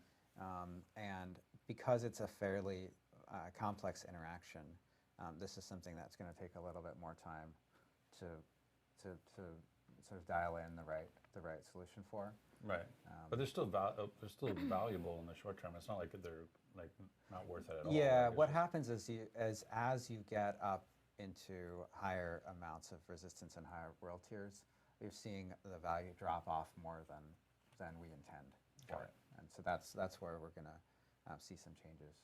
And because it's a fairly complex interaction, this is something that's going to take a little bit more time to sort of dial in the right solution for. Right. But they're still valuable in the short term. It's not like they're like not worth it at all. Yeah. Like, What happens is as you get up into higher amounts of resistance and higher world tiers, you're seeing the value drop off more than we intend for it. And so that's where we're going to see some changes.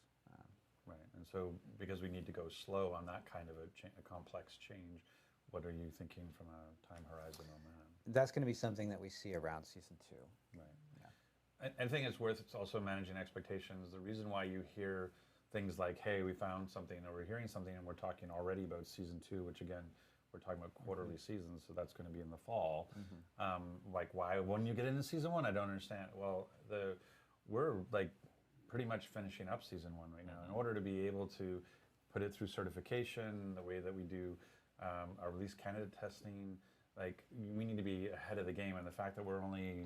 Right. And so because we need to go slow on that kind of a complex change, what are you thinking from a time horizon on that? That's going to be something that we see around season 2. Right. Yeah. I think it's also managing expectations. The reason why you hear things like, hey, we found something, or we're hearing something, and we're talking already about season 2, which again, we're talking about quarterly seasons, so that's going to be in the fall. Like, why wouldn't you get into season 1? I don't understand. Well, we're like pretty much finishing up season 1 right now. In order to be able to put it through certification, the way that we do our release candidate testing, like we need to be ahead of the game. And the fact that we're only,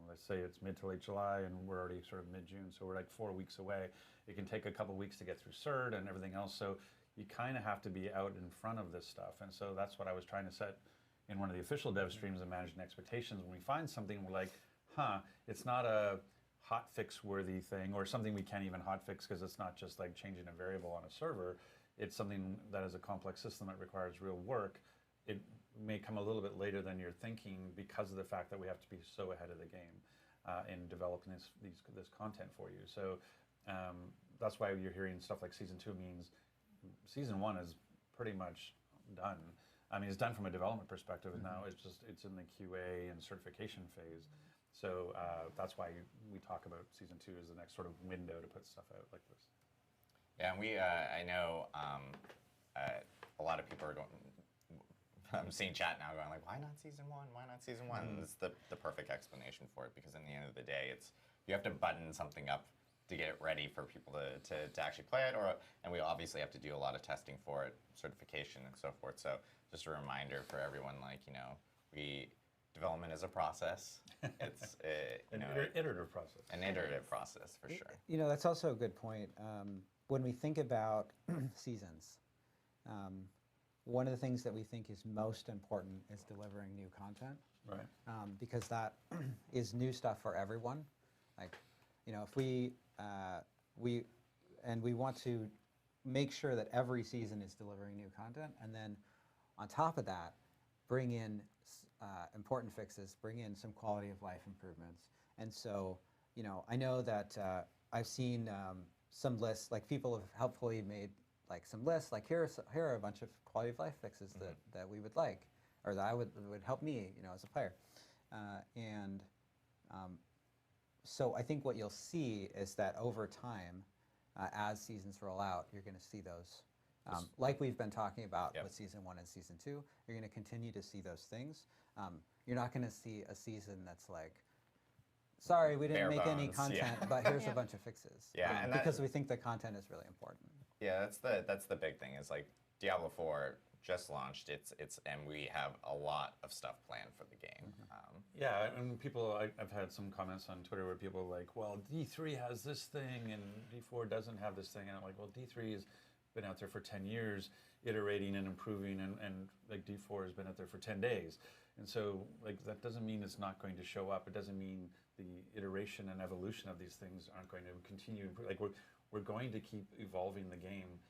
let's say it's mid to late July and we're already sort of mid-June, so we're like 4 weeks away. It can take a couple weeks to get through cert and everything else. So you kind of have to be out in front of this stuff. And so that's what I was trying to set in one of the official dev streams and managing expectations. When we find something, we're like, it's not a hot fix worthy thing or something we can't even hot fix because it's not just like changing a variable on a server. It's something that is a complex system that requires real work. It may come a little bit later than you're thinking because of the fact that we have to be so ahead of the game in developing this content for you. So that's why you're hearing stuff like season 2 means season 1 is pretty much done. I mean, it's done from a development perspective, and now it's in the QA and certification phase. So that's why we talk about season 2 as the next sort of window to put stuff out like this. Yeah, and I know a lot of people are going. I'm seeing chat now going like, why not season 1? Why not season 1? And it's the perfect explanation for it, because in the end of the day, you have to button something up to get it ready for people to actually play it, and we obviously have to do a lot of testing for it, certification and so forth. So just a reminder for everyone, like, development is a process. It's An iterative process. An iterative process for sure. That's also a good point. When we think about seasons, one of the things that we think is most important is delivering new content. Right. Because that is new stuff for everyone. Like, if we want to make sure that every season is delivering new content, and then on top of that, bring in important fixes, bring in some quality of life improvements. And so, I know that I've seen some lists, like people have helpfully made like some lists, like here are a bunch of quality of life fixes that we would like, or that would help me, as a player. So I think what you'll see is that over time, as seasons roll out, you're going to see those. Like we've been talking about with season 1 and season 2, you're going to continue to see those things. You're not going to see a season that's like, sorry, we didn't make any content, but here's a bunch of fixes. Yeah, and because we think the content is really important. Yeah, that's the big thing, is like Diablo 4 just launched, and we have a lot of stuff planned for the game. Yeah, and I've had some comments on Twitter where people are like, well, D3 has this thing and D4 doesn't have this thing, and I'm like, well, D3 has been out there for 10 years, iterating and improving, and like D4 has been out there for 10 days. And so, like, that doesn't mean it's not going to show up. It doesn't mean the iteration and evolution of these things aren't going to continue. Like, we're going to keep evolving the game,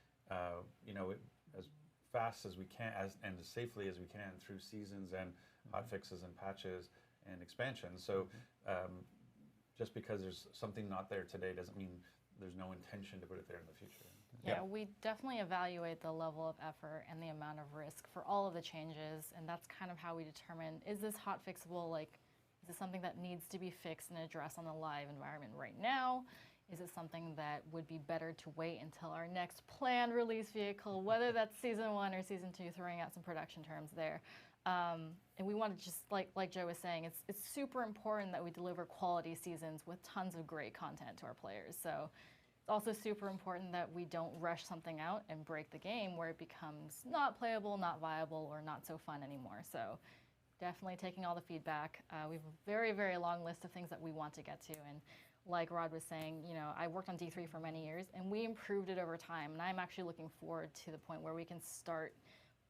you know, as fast as we can, and as safely as we can through seasons and hotfixes and patches and expansions. So, just because there's something not there today doesn't mean there's no intention to put it there in the future. Yeah, we definitely evaluate the level of effort and the amount of risk for all of the changes, and that's kind of how we determine, is this hot fixable? Like, is this something that needs to be fixed and addressed on the live environment right now? Is it something that would be better to wait until our next planned release vehicle, whether that's season 1 or season 2, throwing out some production terms there. And we want to just, like Joe was saying, it's super important that we deliver quality seasons with tons of great content to our players. So it's also super important that we don't rush something out and break the game where it becomes not playable, not viable, or not so fun anymore. So definitely taking all the feedback. We have a very, very long list of things that we want to get to. And like Rod was saying, you know, I worked on D3 for many years, and we improved it over time. And I'm actually looking forward to the point where we can start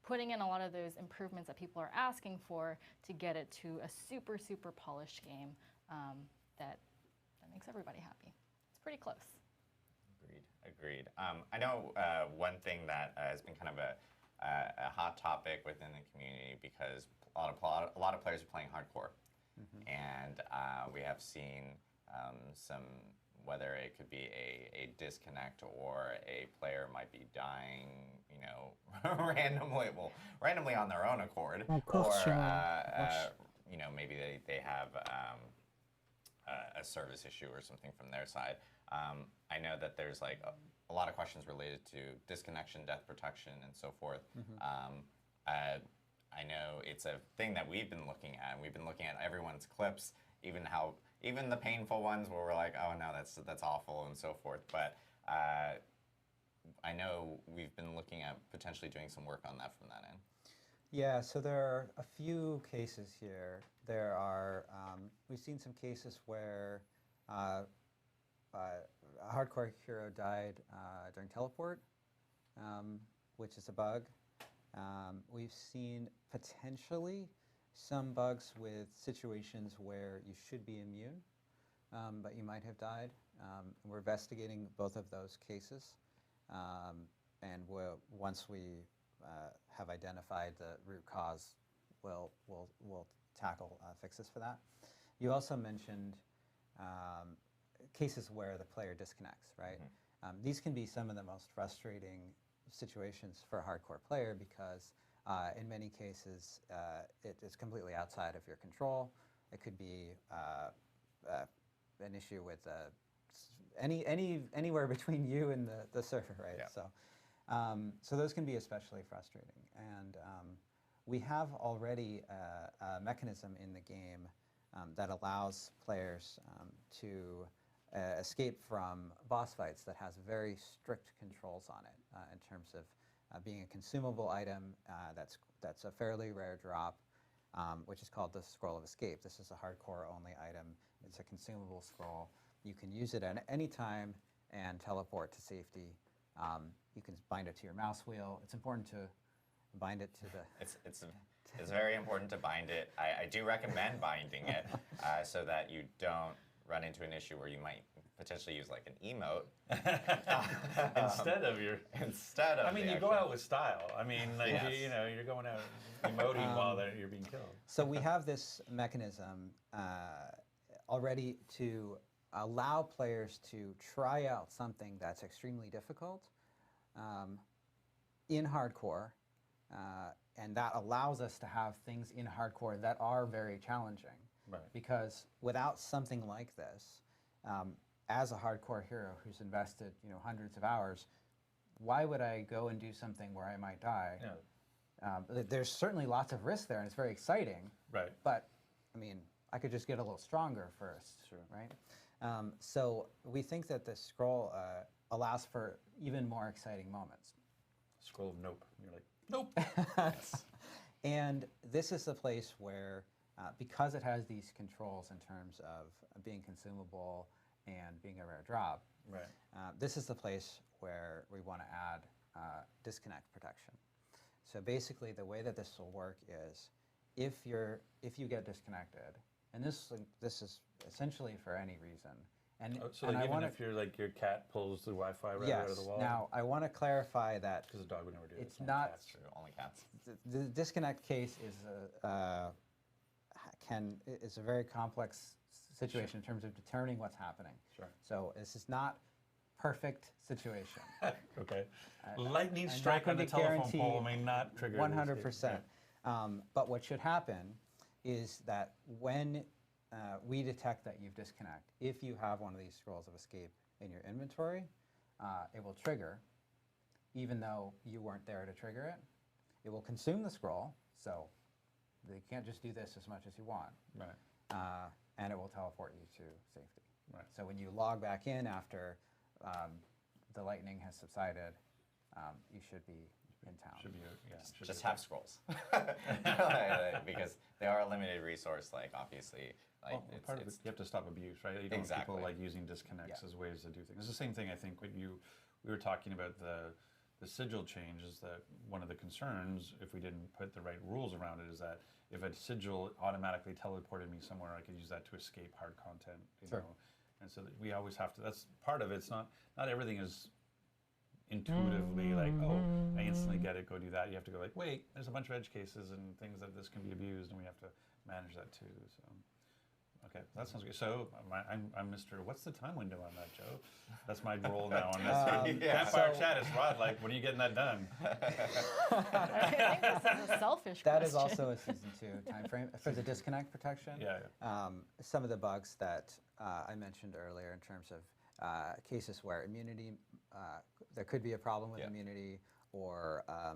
putting in a lot of those improvements that people are asking for to get it to a super, super polished game that makes everybody happy. It's pretty close. Agreed. I know one thing that has been kind of a hot topic within the community, because a lot of players are playing hardcore, and we have seen some, whether it could be a disconnect or a player might be dying, you know, randomly on their own accord, or you know, maybe they have a service issue or something from their side. I know that there's like a lot of questions related to disconnection, death protection, and so forth. I know it's a thing that we've been looking at. We've been looking at everyone's clips, even the painful ones where we're like, oh no, that's awful, and so forth. But I know we've been looking at potentially doing some work on that from that end. Yeah, so there are a few cases here. There are, we've seen some cases where a hardcore hero died during teleport, which is a bug. We've seen potentially some bugs with situations where you should be immune, but you might have died. We're investigating both of those cases, and once we have identified the root cause, we'll tackle fixes for that. You also mentioned cases where the player disconnects, right? These can be some of the most frustrating situations for a hardcore player because in many cases it is completely outside of your control. It could be an issue with anywhere between you and the server, right? Yeah. So those can be especially frustrating. And we have already a mechanism in the game that allows players to escape from boss fights that has very strict controls on it in terms of being a consumable item that's a fairly rare drop, which is called the Scroll of Escape. This is a hardcore only item. It's a consumable scroll. You can use it at any time and teleport to safety. You can bind it to your mouse wheel. It's important to bind it to the... It's very important to bind it. I do recommend binding it so that you don't run into an issue where you might potentially use like an emote instead of your. I mean, you go out with style. I mean, like Yes. you know, you're going out emoting while you're being killed. So we have this mechanism already to allow players to try out something that's extremely difficult in hardcore, and that allows us to have things in hardcore that are very challenging. Right. Because without something like this, as a hardcore hero who's invested, you know, hundreds of hours, why would I go and do something where I might die? Yeah. There's certainly lots of risk there, and it's very exciting. Right. But I mean, I could just get a little stronger first, Sure. right? So we think that the scroll allows for even more exciting moments. Scroll of nope. You're like, nope. And this is the place where, because it has these controls in terms of being consumable and being a rare drop, Right. This is the place where we want to add disconnect protection. So basically the way that this will work is if you get disconnected, and this is essentially for any reason. And, So and like I even wanna, if your cat pulls the Wi-Fi right yes. out of the wall. Now I want to clarify that Because a dog would never do it. it's not. That's true. Only cats. The disconnect case is is a very complex situation in terms of determining what's happening. Sure. So this is not perfect situation. Okay. Lightning I'm strike not on the going to telephone pole guarantee may not trigger this. 100%. But what should happen is that when we detect that you've disconnected, if you have one of these scrolls of escape in your inventory, it will trigger, even though you weren't there to trigger it. It will consume the scroll, so you can't just do this as much as you want. Right. And it will teleport you to safety. Right. So when you log back in after the lightning has subsided, you should be in town. Should be should Just be have scrolls. Because they are a limited resource, like obviously. Like Well, part of it, you have to stop abuse, right? You don't want Exactly. people like using disconnects Yeah. as ways to do things. It's the same thing, I think, when we were talking about the sigil change, is that one of the concerns, if we didn't put the right rules around it, is that if a sigil automatically teleported me somewhere, I could use that to escape hard content, you Sure. know? And so that we always have to, that's part of it. It's not everything is intuitively like, oh, I instantly get it, go do that. You have to go like, wait, there's a bunch of edge cases and things that this can be abused, and we have to manage that too, so. Okay, that sounds good. So I'm Mr. What's the time window on that, Joe? That's my role now on this. Campfire Chat is Rod. Like, when are you getting that done? I think this is a selfish That question. is also a season 2 time frame for the disconnect protection. Yeah. Some of the bugs that I mentioned earlier in terms of cases where immunity, there could be a problem with Yeah. immunity, or a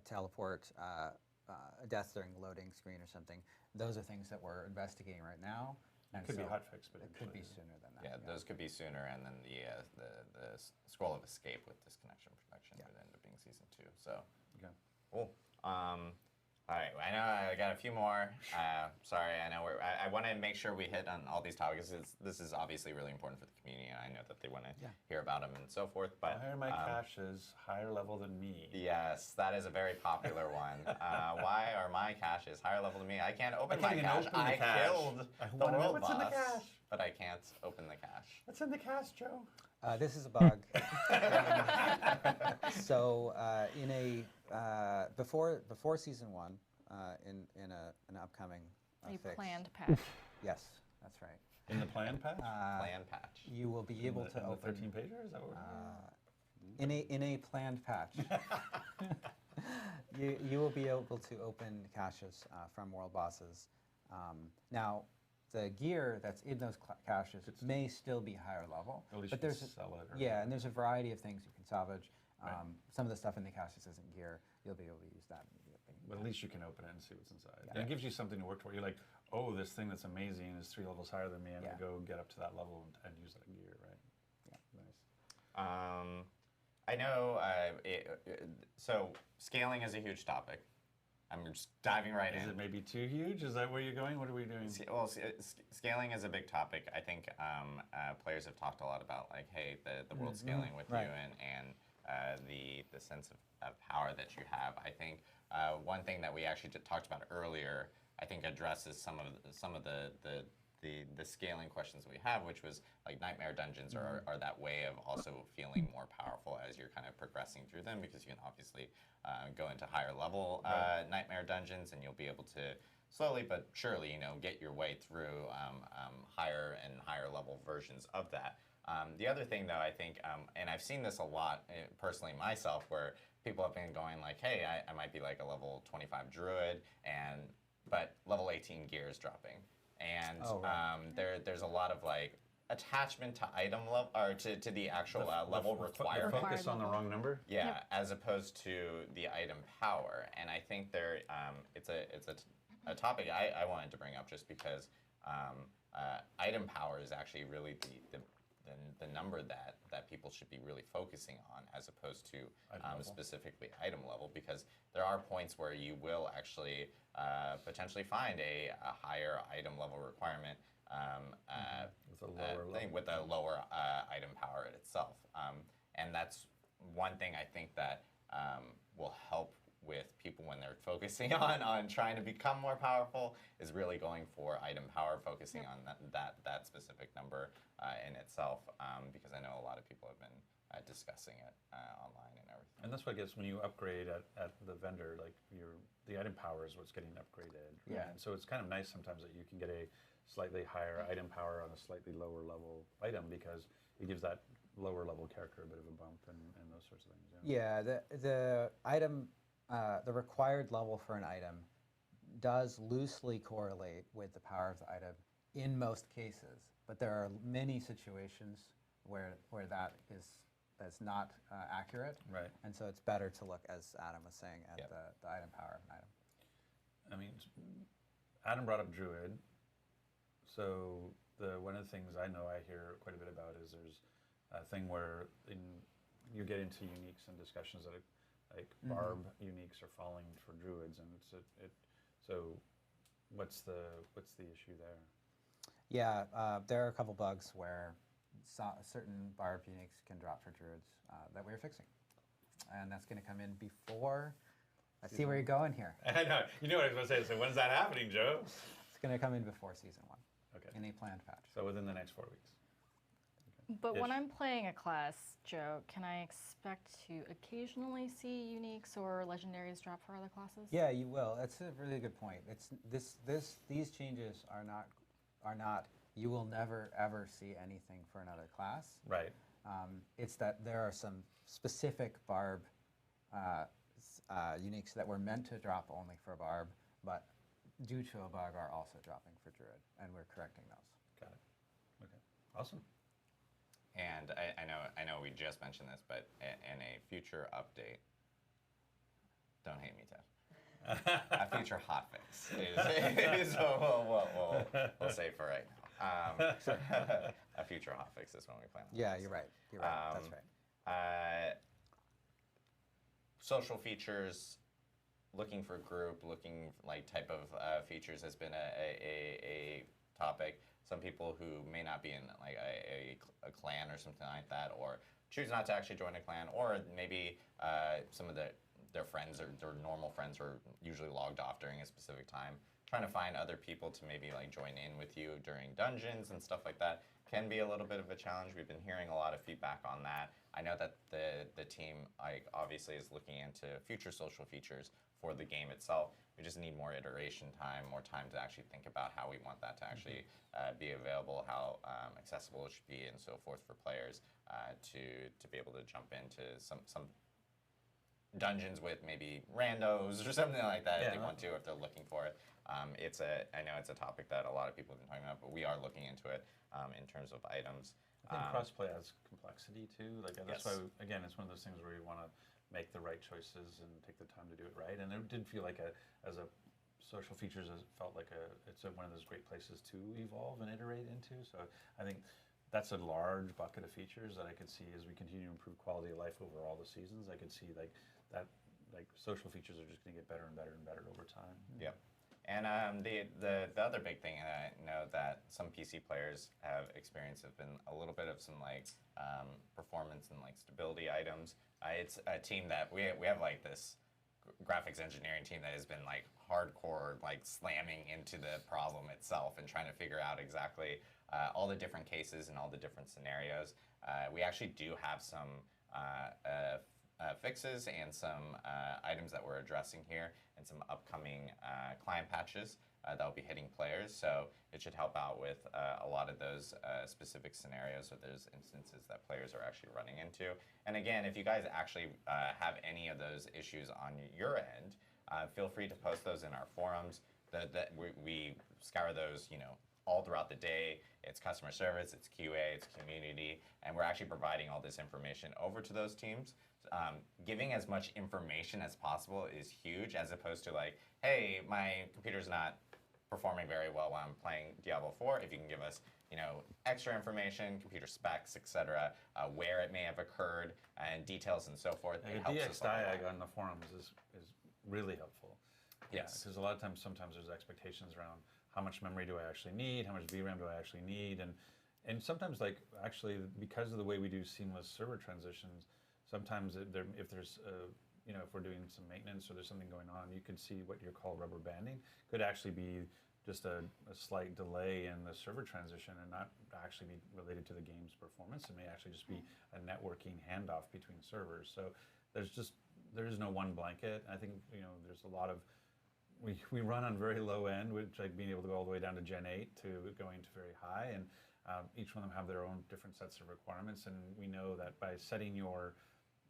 teleport, a death during the loading screen or something. Those are things that we're investigating right now. And Could be so hotfixed, but it could be sooner than that. Yeah, those could be sooner, and then the scroll of escape with disconnection protection would end up being season 2. So Okay. cool. All right, I know I got a few more. Sorry, I know I want to make sure we hit on all these topics. This is obviously really important for the community, and I know that they want to hear about them and so forth. But Why are my caches higher level than me? yes, that is a very popular one. Why are my caches higher level than me? I can't open my even cache. open the I cache. killed I the wanna know world what's in the boss, cache. but I can't open the cache. What's in the cache, Joe? This is a bug. So in a before season 1, in an upcoming A fix. planned patch. Yes, that's right. In the plan patch? Plan patch. You will be able to in the open 13 pager? Is that what we're doing? in a planned patch. you will be able to open caches from world bosses. Now, the gear that's in those caches may still be higher level, At least but you there's can sell it. Or yeah, and there's a variety of things you can salvage. Right. Some of the stuff in the caches isn't gear. You'll be able to use that immediately. But at least you can open it and see what's inside. Yeah. And it gives you something to work toward. You're like, oh, this thing that's amazing is 3 levels higher than me. I'm Yeah. going to go get up to that level and use that gear, right? Yeah. Nice. I know. So scaling is a huge topic. I'm just diving right Is in. it maybe too huge? Is that where you're going? What are we doing? Well, scaling is a big topic. I think players have talked a lot about like, hey, the world scaling with Right. you and the sense of power that you have. I think one thing that we actually talked about earlier, I think addresses some of the scaling questions that we have, which was like nightmare dungeons are that way of also feeling more powerful as you're kind of progressing through them, because you can obviously go into higher level nightmare dungeons, and you'll be able to slowly but surely, get your way through higher and higher level versions of that. The other thing, though, I think, and I've seen this a lot personally myself, where people have been going like, hey, I might be like a level 25 druid, but level 18 gear is dropping. And there's a lot of like attachment to item level, or to the actual level requirement. Focus on the wrong number? Yeah, as opposed to the item power. And I think it's a topic I wanted to bring up just because item power is actually really the number that people should be really focusing on, as opposed to specifically item level, because there are points where you will actually potentially find a higher item level requirement with a lower item power itself. And that's one thing I think that will help with people when they're focusing on trying to become more powerful is really going for item power, focusing on that specific number in itself, because I know a lot of people have been discussing it online and everything. And that's why I guess when you upgrade at the vendor, like the item power is what's getting upgraded. Right? Yeah. And so it's kind of nice sometimes that you can get a slightly higher item power on a slightly lower level item because it gives that lower level character a bit of a bump and those sorts of things. Yeah, the item, the required level for an item does loosely correlate with the power of the item in most cases, but there are many situations where that is not accurate. Right. And so it's better to look, as Adam was saying, at Yep. the item power of an item. I mean, Adam brought up Druid. So one of the things I know I hear quite a bit about is there's a thing where you get into uniques and discussions that like barb uniques are falling for druids, and so what's the issue there? Yeah, there are a couple bugs where certain barb uniques can drop for druids that we're fixing, and that's going to come in before. I see where you're going here. I know. You know what I was going to say. So when's that happening, Joe? It's going to come in before season 1. Okay. In a planned patch. So within the next 4 weeks. But when Ish. I'm playing a class, Joe, can I expect to occasionally see uniques or legendaries drop for other classes? Yeah, you will. That's a really good point. It's these changes are not. You will never ever see anything for another class. Right. It's that there are some specific barb uniques that were meant to drop only for barb, but due to a bug are also dropping for druid, and we're correcting those. Got it. Okay. Awesome. And I know we just mentioned this, but in a future update, don't hate me, Ted. A future hotfix is what we'll say for right now. A future hotfix is when we plan on. Yeah, you're right. You're right. That's right. Social features, looking for group, looking like type of features has been a topic. Some people who may not be in like a clan or something like that, or choose not to actually join a clan, or maybe some of their friends or their normal friends are usually logged off during a specific time. Trying to find other people to maybe like join in with you during dungeons and stuff like that can be a little bit of a challenge. We've been hearing a lot of feedback on that. I know that the team like obviously is looking into future social features for the game itself. We just need more iteration time, more time to actually think about how we want that to actually be available, how accessible it should be, and so forth for players to be able to jump into some dungeons with maybe randos or something like that if they want to, if they're looking for it. I know it's a topic that a lot of people have been talking about, but we are looking into it in terms of items. I think crossplay has complexity too. Like that's Yes. why again, it's one of those things where you want to make the right choices and take the time to do it right. And it did feel like as a social features, it felt like it's one of those great places to evolve and iterate into. So I think that's a large bucket of features that I could see as we continue to improve quality of life over all the seasons. I could see like social features are just going to get better and better and better over time. Yep. And the other big thing that I know that some PC players have experienced have been a little bit of some like performance and like stability items. It's a team that we have like this graphics engineering team that has been like hardcore like slamming into the problem itself and trying to figure out exactly all the different cases and all the different scenarios. We actually do have some fixes and some items that we're addressing here and some upcoming client patches that will be hitting players. So it should help out with a lot of those specific scenarios or those instances that players are actually running into. And again, if you guys actually have any of those issues on your end, feel free to post those in our forums. We scour those, all throughout the day. It's customer service, it's QA, it's community, and we're actually providing all this information over to those teams. Giving as much information as possible is huge, as opposed to like, hey, my computer's not performing very well while I'm playing Diablo 4. If you can give us, extra information, computer specs, etc., where it may have occurred, and details and so forth, Like it a helps us DX a lot. diag on the forums is really helpful. Yes. Because a lot of times, sometimes there's expectations around how much memory do I actually need, how much VRAM do I actually need, and sometimes like actually because of the way we do seamless server transitions, sometimes if there's if we're doing some maintenance or there's something going on, you could see what you call rubber banding could actually be just a slight delay in the server transition and not actually be related to the game's performance. It may actually just be a networking handoff between servers. So there is no one blanket. I think there's a lot of we run on very low end, which like being able to go all the way down to Gen 8 to going to very high, and each one of them have their own different sets of requirements. And we know that by setting your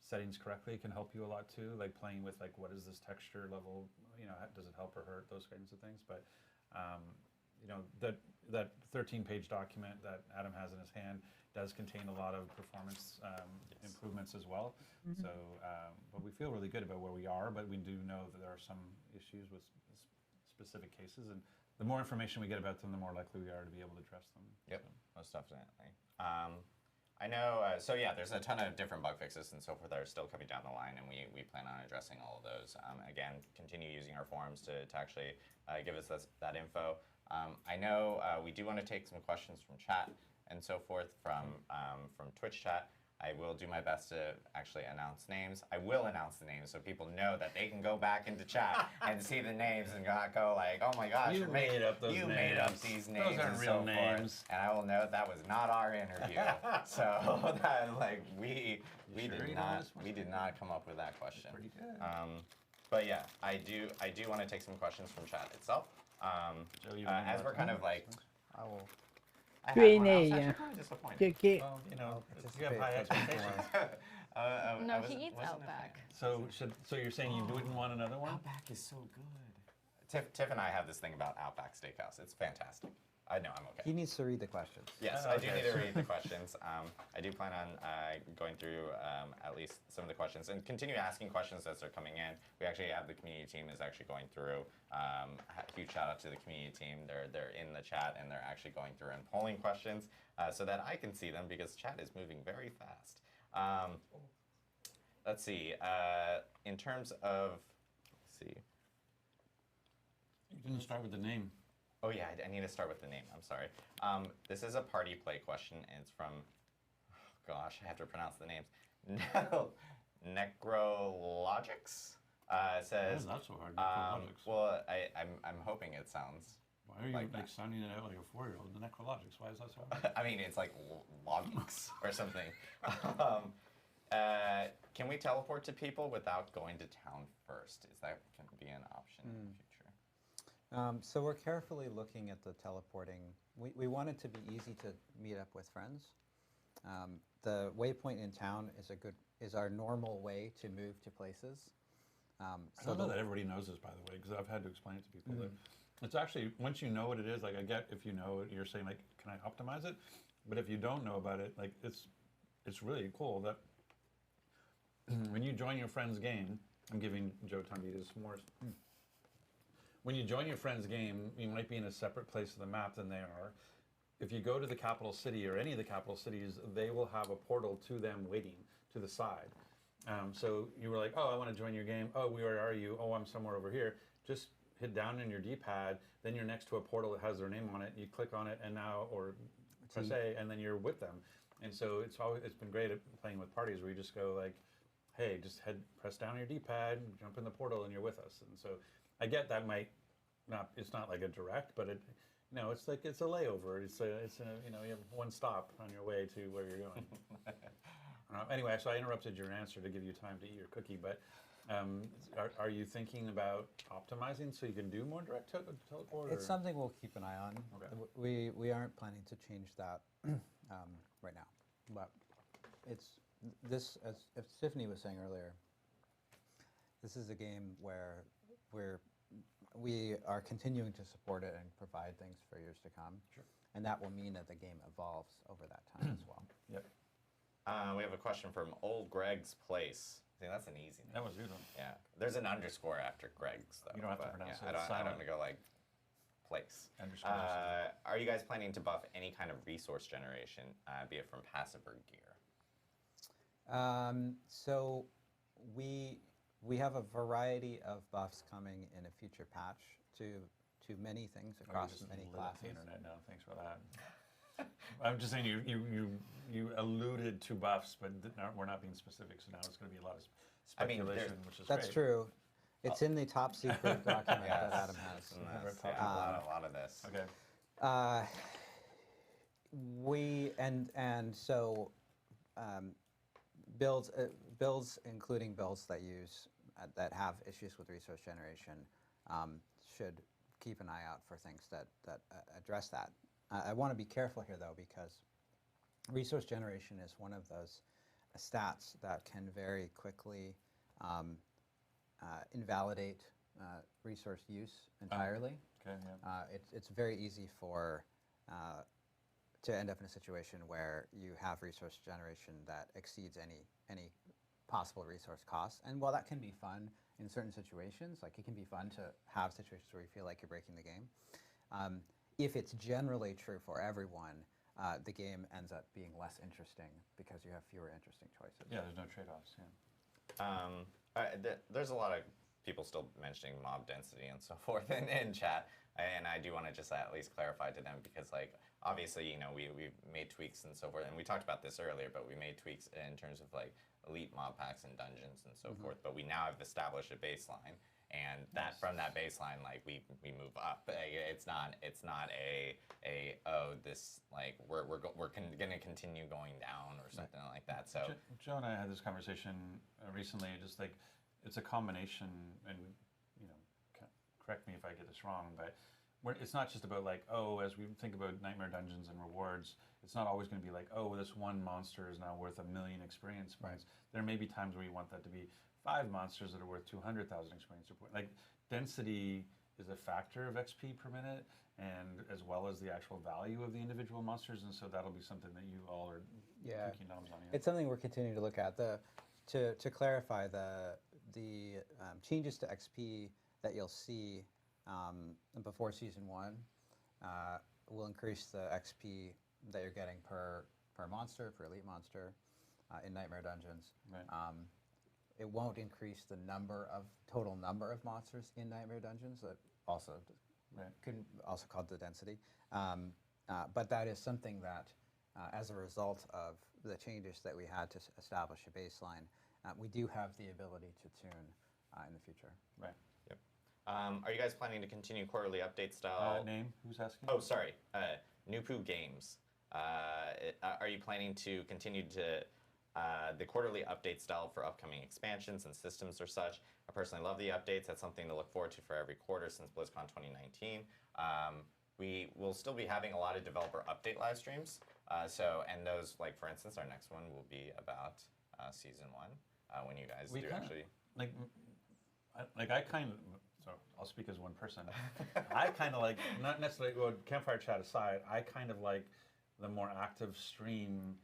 settings correctly can help you a lot too, like playing with like what is this texture level, does it help or hurt, those kinds of things. But that 13-page document that Adam has in his hand does contain a lot of performance improvements as well. So, but we feel really good about where we are, but we do know that there are some issues with specific cases, and the more information we get about them, the more likely we are to be able to address them. Yep, most definitely. I know, so yeah, there's a ton of different bug fixes and so forth that are still coming down the line, and we plan on addressing all of those. Again, continue using our forums to actually give us that info. I know we do want to take some questions from chat and so forth from Twitch chat. I will do my best to actually announce names. I will announce the names so people know that they can go back into chat and see the names and not go like, oh my gosh, You made up those you names. made up these names. Those aren't and real so names. Forth. And I will note that was not our interview. So that like we did not come up with that question. Pretty good. But yeah, I do want to take some questions from chat itself. Joe, you As we're kind of like, I will. I had one, I was Q&A, actually yeah. kind of disappointed. Okay. Well, you have participate high if I can. expectations. No, I he wasn't- eats wasn't a Outback. fan. So you're saying you wouldn't want another one? Outback is so good. Tiff and I have this thing about Outback Steakhouse. It's fantastic. I know, I'm okay. He needs to read the questions. Yes, Oh, I do okay. need to read the questions. I do plan on going through at least some of the questions and continue asking questions as they're coming in. We actually have the community team is actually going through. Huge shout out to the community team. They're in the chat and they're actually going through and polling questions so that I can see them because chat is moving very fast. Let's see. In terms of, let's see. You didn't start with the name. Oh yeah, I need to start with the name. I'm sorry. This is a party play question, and it's from, oh gosh, I have to pronounce the names. Necrologics says. Why is that so hard? Necrologics. Well, I'm hoping it sounds. Why are you like like that. sounding it out like a 4-year-old? The necrologics. Why is that so hard? I mean, it's like logics or something. Can we teleport to people without going to town first? Is that can be an option in the future? So we're carefully looking at the teleporting. We want it to be easy to meet up with friends. The waypoint in town is our normal way to move to places. I don't know that everybody knows this, by the way, because I've had to explain it to people. That it's actually, once you know what it is, like I get if you know it, you're saying like, can I optimize it? But if you don't know about it, like it's really cool that when you join your friend's game, I'm giving Joe time to eat his s'mores. When you join your friend's game, you might be in a separate place of the map than they are. If you go to the capital city or any of the capital cities, they will have a portal to them waiting to the side. So you were like, oh, I want to join your game. Oh, where are you? Oh, I'm somewhere over here. Just hit down in your D-pad. Then you're next to a portal that has their name on it. You click on it, and now, or press A, and then you're with them. And so it's been great at playing with parties where you just go like, hey, just press down your D-pad, jump in the portal, and you're with us. And so I get that might not, it's not like a direct, but it's like it's a layover. It's a you have one stop on your way to where you're going. Anyway, so I interrupted your answer to give you time to eat your cookie, but are you thinking about optimizing so you can do more direct teleport? It's something we'll keep an eye on. Okay. We aren't planning to change that right now, but it's this, as Tiffany was saying earlier, this is a game where we are continuing to support it and provide things for years to come. Sure. And that will mean that the game evolves over that time as well. Yep. We have a question from Old Greg's Place. I think that's an easy name. That was good one. Yeah, there's an underscore after Greg's though. You don't have to but, pronounce yeah, it. I don't want to go like place. Underscore. Are you guys planning to buff any kind of resource generation, be it from passive or gear? So we have a variety of buffs coming in a future patch to many things across many lit up classes. the internet now. Thanks for that. I'm just saying you alluded to buffs, but we're not being specific. So now it's going to be a lot of I mean, speculation, which is That's great. true. It's in the top secret document that Adam has. A lot of this. Okay. So builds, including builds that use that have issues with resource generation, should keep an eye out for things that address that. I want to be careful here though, because resource generation is one of those stats that can very quickly invalidate resource use entirely. Okay. Yeah. It's very easy to end up in a situation where you have resource generation that exceeds any possible resource costs. And while that can be fun in certain situations, like it can be fun to have situations where you feel like you're breaking the game, if it's generally true for everyone, the game ends up being less interesting because you have fewer interesting choices. Yeah, there's no trade-offs. Yeah. There's a lot of people still mentioning mob density and so forth in chat, and I do want to just at least clarify to them, because like obviously, you know, we've made tweaks and so forth, and we talked about this earlier, but we made tweaks in terms of like elite mob packs and dungeons and so forth, but we now have established a baseline, and that from that baseline, like we move up. It's not a oh, this like we're gonna continue going down or something like that. So Joe and I had this conversation recently, just like it's a combination, and you know, correct me if I get this wrong, but it's not just about like, oh, as we think about Nightmare Dungeons and rewards, it's not always going to be like, oh, this one monster is now worth 1 million experience points. There may be times where you want that to be 5 monsters that are worth 200,000 experience points. Like density is a factor of XP per minute, and as well as the actual value of the individual monsters, and so that'll be something that you all are thinking on. It's something we're continuing to look at. To clarify, the changes to XP that you'll see before Season 1 will increase the XP that you're getting per monster, per elite monster in Nightmare Dungeons. Right. It won't increase the total number of monsters in Nightmare Dungeons. That also can also called the density. But that is something that, as a result of the changes that we had to establish a baseline, we do have the ability to tune in the future. Right. Yep. Are you guys planning to continue quarterly update style? Name? Who's asking? Oh, sorry. Nupu Games. Are you planning to continue to the quarterly update style for upcoming expansions and systems or such? I personally love the updates. That's something to look forward to for every quarter since BlizzCon 2019. We will still be having a lot of developer update live streams. And those, like for instance, our next one will be about Season 1 when you guys actually. I kind of, so I'll speak as one person. I kind of like, not necessarily, well, Campfire Chat aside, I kind of like the more active stream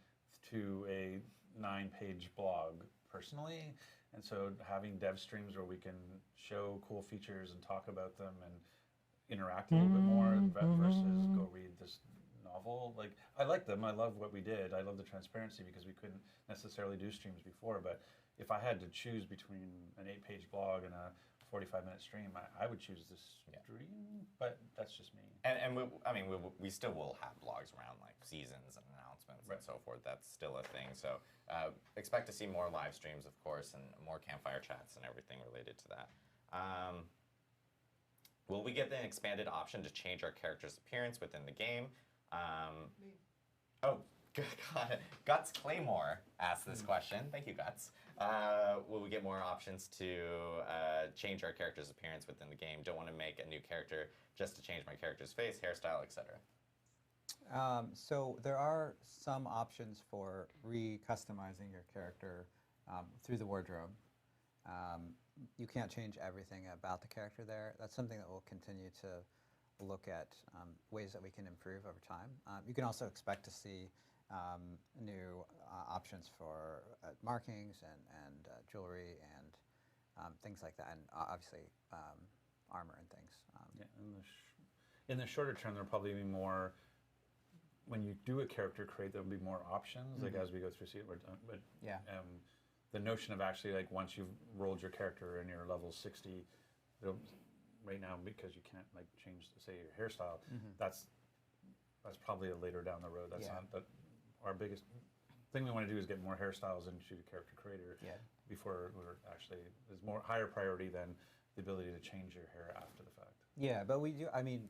to a 9-page blog personally. And so having dev streams where we can show cool features and talk about them and interact a little bit more versus go read this novel. Like, I like them. I love what we did. I love the transparency because we couldn't necessarily do streams before. But if I had to choose between an 8-page blog and a 45-minute stream, I would choose this stream, but that's just me. And we still will have blogs around like seasons and announcements and so forth. That's still a thing. So expect to see more live streams, of course, and more campfire chats and everything related to that. Will we get the expanded option to change our character's appearance within the game? Oh, God. Guts Claymore asked this question. Thank you, Guts. Will we get more options to change our character's appearance within the game? Don't want to make a new character just to change my character's face, hairstyle, etc. So there are some options for re-customizing your character through the wardrobe. You can't change everything about the character there. That's something that we'll continue to look at ways that we can improve over time. You can also expect to see new options for markings and jewelry and things like that, and obviously armor and things. In the shorter term, there'll probably be more. When you do a character create, there'll be more options. Like as we go through, the notion of actually like once you've rolled your character and you're level 60, right now because you can't like change, say, your hairstyle. That's probably a later down the road. That's not our biggest. thing we want to do is get more hairstyles into the character creator Yeah. before we're actually, there's more higher priority than the ability to change your hair after the fact. Yeah, but we do. I mean,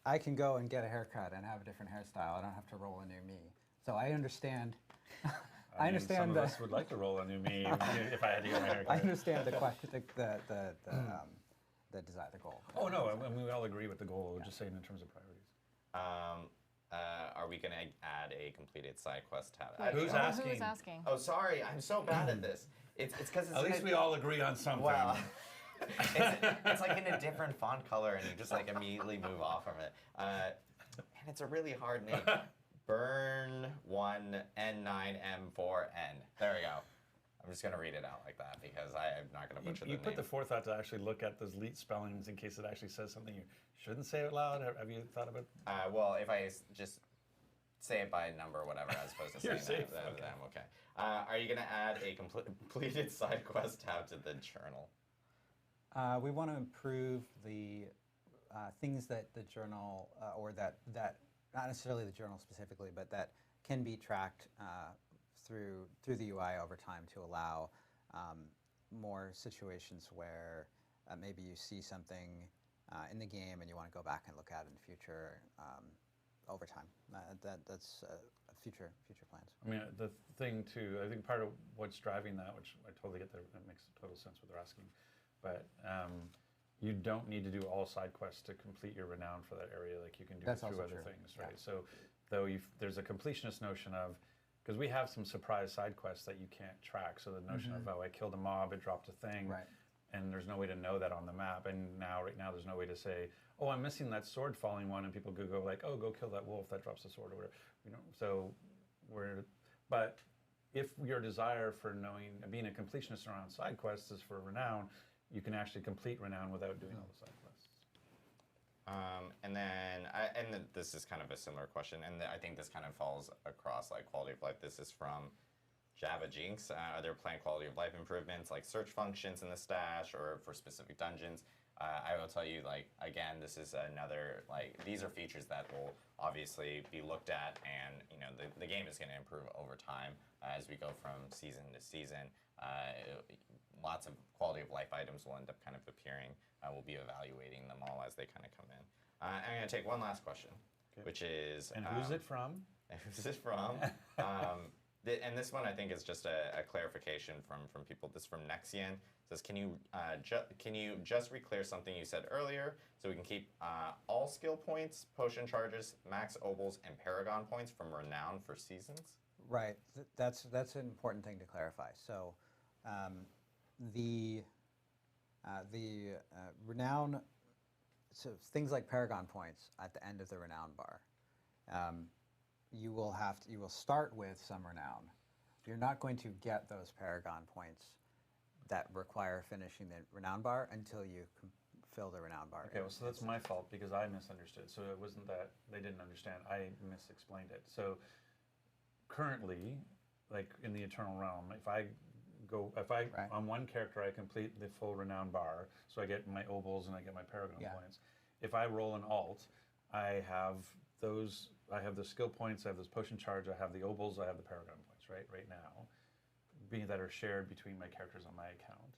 I can go and get a haircut and have a different hairstyle. I don't have to roll a new me. So I understand. I mean, understand some of the. us would like to roll a new me if I had to get my hair I cut. understand the question, the desire, the goal. Oh no, I mean, we all agree with the goal. We're just saying in terms of priorities. Are we going to add a completed side quest tab? Who's asking? Who's asking? Oh, sorry. I'm so bad at this. It's because it's At least we all agree on something. Well, it's like in a different font color, and you just like immediately move off from it. And it's a really hard name. Burn 1 N9 M4N. There we go. I'm just gonna read it out like that because I'm not gonna butcher the You name. put the forethought to actually look at those leet spellings in case it actually says something you shouldn't say out loud. Have you thought about? Well, if I just say it by number or whatever, as opposed to You're saying safe, that, okay. then I'm okay. Are you gonna add a completed side quest tab to the journal? We want to improve the things that the journal, or that not necessarily the journal specifically, but that can be tracked through the UI over time to allow more situations where maybe you see something in the game and you want to go back and look at it in the future over time. That's future plans. I mean, the thing too, I think part of what's driving that, which I totally get, that makes total sense what they're asking, but you don't need to do all side quests to complete your renown for that area. Like you can do That's it through also other true. things, right? Yeah. So though there's a completionist notion of, because we have some surprise side quests that you can't track. So the notion of, oh, I killed a mob, it dropped a thing, Right. and there's no way to know that on the map. And right now, there's no way to say, oh, I'm missing that sword falling one, and people could go like, oh, go kill that wolf that drops the sword or whatever. You know, so but if your desire for being a completionist around side quests is for renown, you can actually complete renown without doing all the side quests. And then, this is kind of a similar question, and I think this kind of falls across like quality of life. This is from Java Jinx. Are there planned quality of life improvements like search functions in the stash or for specific dungeons? I will tell you, like, again, this is another, like, these are features that will obviously be looked at, and, you know, the game is going to improve over time as we go from season to season. Lots of quality of life items will end up kind of appearing. We'll be evaluating them all as they kind of come in. I'm going to take one last question, which is... And who's it from? Who's it from? And this one, I think, is just a clarification from people. This is from Nexian. It says, can you just re-clear something you said earlier so we can keep all skill points, potion charges, max obels, and paragon points from renown for seasons? Right. That's an important thing to clarify. So the renown, so things like paragon points at the end of the renown bar, you will start with some renown. You're not going to get those paragon points that require finishing the renown bar until you fill the renown bar. Okay, well, so that's my fault because I misunderstood. So it wasn't that they didn't understand. I misexplained it. So currently, like in the Eternal Realm, Right. on one character I complete the full renown bar, so I get my obels and I get my paragon points. If I roll an alt, I have those. I have the skill points. I have this potion charge. I have the obels. I have the paragon points. Right now, being that are shared between my characters on my account.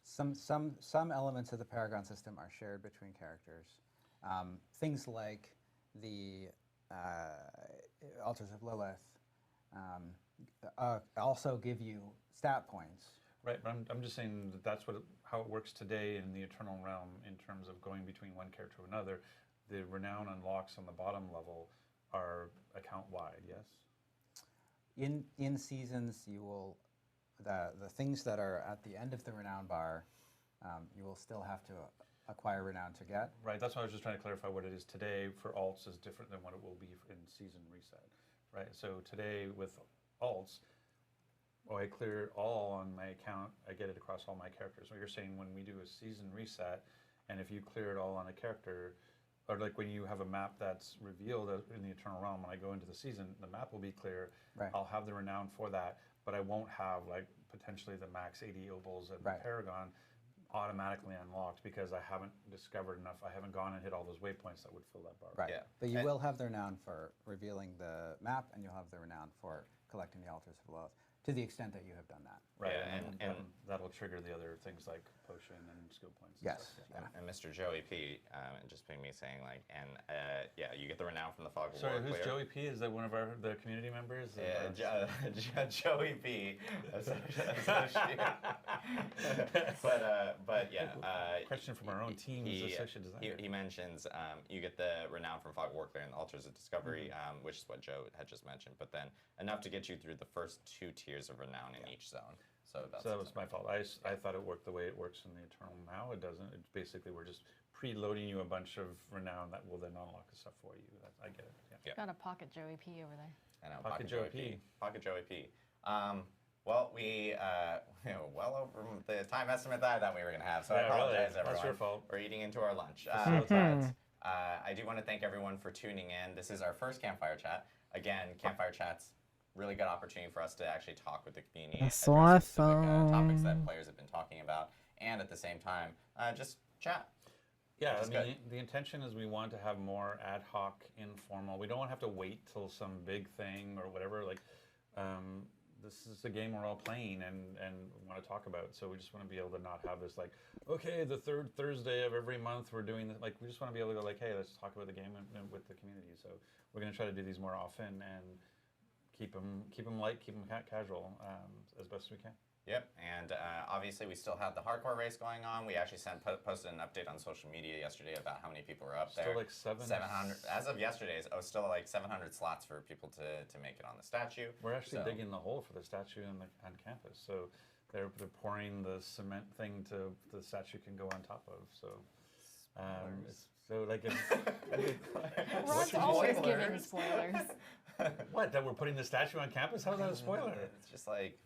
Some elements of the paragon system are shared between characters. Things like the altars of Lilith also give you stat points. Right, but I'm just saying that that's how it works today in the Eternal Realm in terms of going between one character to another. The renown unlocks on the bottom level are account-wide, yes? In seasons, you will the things that are at the end of the renown bar, you will still have to acquire renown to get. Right, that's why I was just trying to clarify what it is today for alts is different than what it will be in season reset. Right, so today with alts, I clear all on my account, I get it across all my characters. So you're saying when we do a season reset, and if you clear it all on a character, or like when you have a map that's revealed in the Eternal Realm, when I go into the season, the map will be clear. Right. I'll have the renown for that, but I won't have like potentially the max 80 obels and the paragon automatically unlocked because I haven't discovered enough. I haven't gone and hit all those waypoints that would fill that bar. Right. Yeah. But you will have the renown for revealing the map, and you'll have the renown for collecting the altars of love, to the extent that you have done that. Right, Yeah, and that'll trigger the other things like potion and skill points. And Yes. stuff, yeah. And Mr. Joey P, just being me saying like, and yeah, you get the renown from the Fog of Sorry, War who's clear. Joey P? Is that one of the community members? Joey P. but yeah. Question from our own team's associate designer. He mentions you get the renown from Fog of Warclear and the Altars of Discovery, which is what Joe had just mentioned, but then enough to get you through the first 2 tiers of renown in each zone. So that was my fault. I thought it worked the way it works in the Eternal. Now it doesn't. It's basically we're just preloading you a bunch of renown that will then unlock the stuff for you. I get it. Yeah. Got a pocket Joey P over there. I know, Pocket Joey P. Pocket Joey P. Well, we well over the time estimate that I thought we were going to have, so I apologize, everyone. That's your fault. We're eating into our lunch. I do want to thank everyone for tuning in. This is our first Campfire Chat. Again, Campfire Chats, really good opportunity for us to actually talk with the community, address specific topics that players have been talking about, and at the same time, just chat. Yeah, I mean, the intention is we want to have more ad hoc, informal. We don't want to have to wait till some big thing or whatever. Like, this is a game we're all playing and want to talk about. So we just want to be able to not have this like, okay, the third Thursday of every month we're doing this. Like, we just want to be able to go like, hey, let's talk about the game and with the community. So we're going to try to do these more often and keep them light, keep them casual as best as we can. Yep, and obviously we still have the hardcore race going on. We actually posted an update on social media yesterday about how many people were up there. Still like 700. As of yesterday's, still like 700 slots for people to make it on the statue. We're actually digging the hole for the statue on campus. So they're pouring the cement thing to the statue can go on top of. So Ron's always giving spoilers. What? That we're putting the statue on campus? How's that a spoiler? It's just like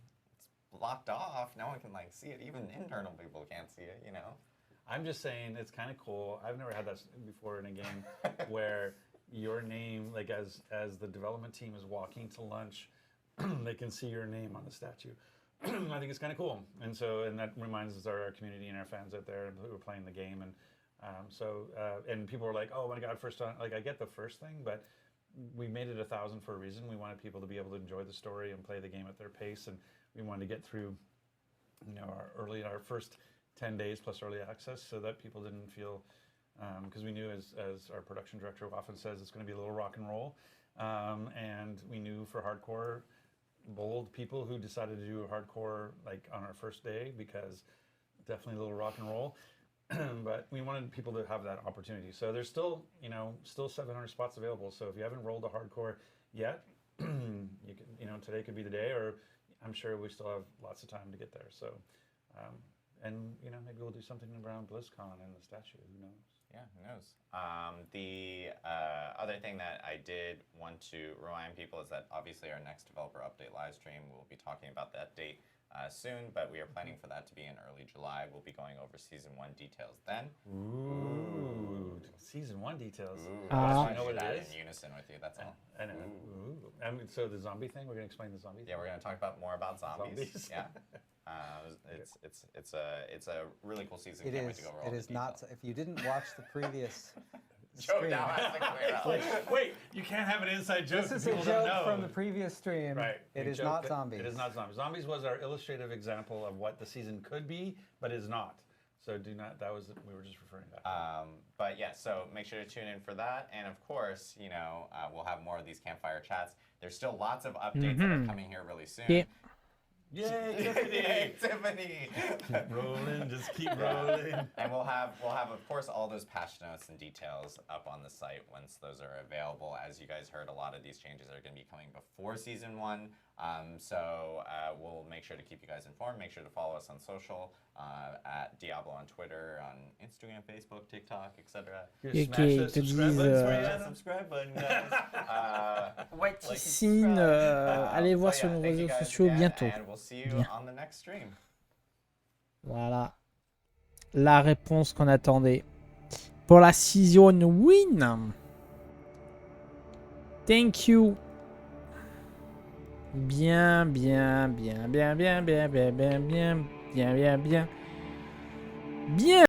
blocked off. No one can like see it. Even internal people can't see it, you know. I'm just saying it's kind of cool. I've never had that before in a game where your name, like as the development team is walking to lunch, they can see your name on the statue. I think it's kind of cool. And that reminds us our community and our fans out there who are playing the game. And and people were like, oh my God, first time. Like I get the first thing, but we made it 1,000 for a reason. We wanted people to be able to enjoy the story and play the game at their pace. And we wanted to get through, our first 10 days plus early access, so that people didn't feel, because we knew, as our production director often says, it's going to be a little rock and roll, and we knew for hardcore, bold people who decided to do hardcore like on our first day, because definitely a little rock and roll, but we wanted people to have that opportunity. So there's still 700 spots available. So if you haven't rolled a hardcore yet, you can, today could be the day, or I'm sure we still have lots of time to get there. So, maybe we'll do something around BlizzCon and the statue. Who knows? Yeah, who knows? The other thing that I did want to remind people is that obviously our next developer update live stream, we'll be talking about that date soon, but we are planning for that to be in early July. We'll be going over Season 1 details then. Ooh, Season 1 details. I know what that it is? in unison with you, that's all. I know. Ooh. So the zombie thing, we're going to explain the zombie thing? Yeah, we're going to talk about more about zombies. Yeah. It's a really cool season. Can't wait to go over all the It is not. details. If you didn't watch the previous Joe stream, now has to clear up. Wait, you can't have an inside joke. this is a People don't joke know. from the previous stream. Right. It We is joked not that zombies. It is not zombies. Zombies was our illustrative example of what the season could be, but is not. So we were just referring back. But yeah, so make sure to tune in for that. And of course, we'll have more of these campfire chats. There's still lots of updates that are coming here really soon. Yeah. Yay, Yay, Tiffany! Keep rolling, just keep rolling. And we'll have of course all those patch notes and details up on the site once those are available. As you guys heard, a lot of these changes are going to be coming before Season 1. So we'll make sure to keep you guys informed. Make sure to follow us on social, at Diablo on Twitter, on Instagram, Facebook, TikTok, etc. Et qui te disent Subscribe button, guys. White Scene, allez voir sur nos réseaux sociaux bientôt. And we'll see you Bien. on the next stream. Voilà. La réponse qu'on attendait. Pour la season win. Thank you. Bien. Bien.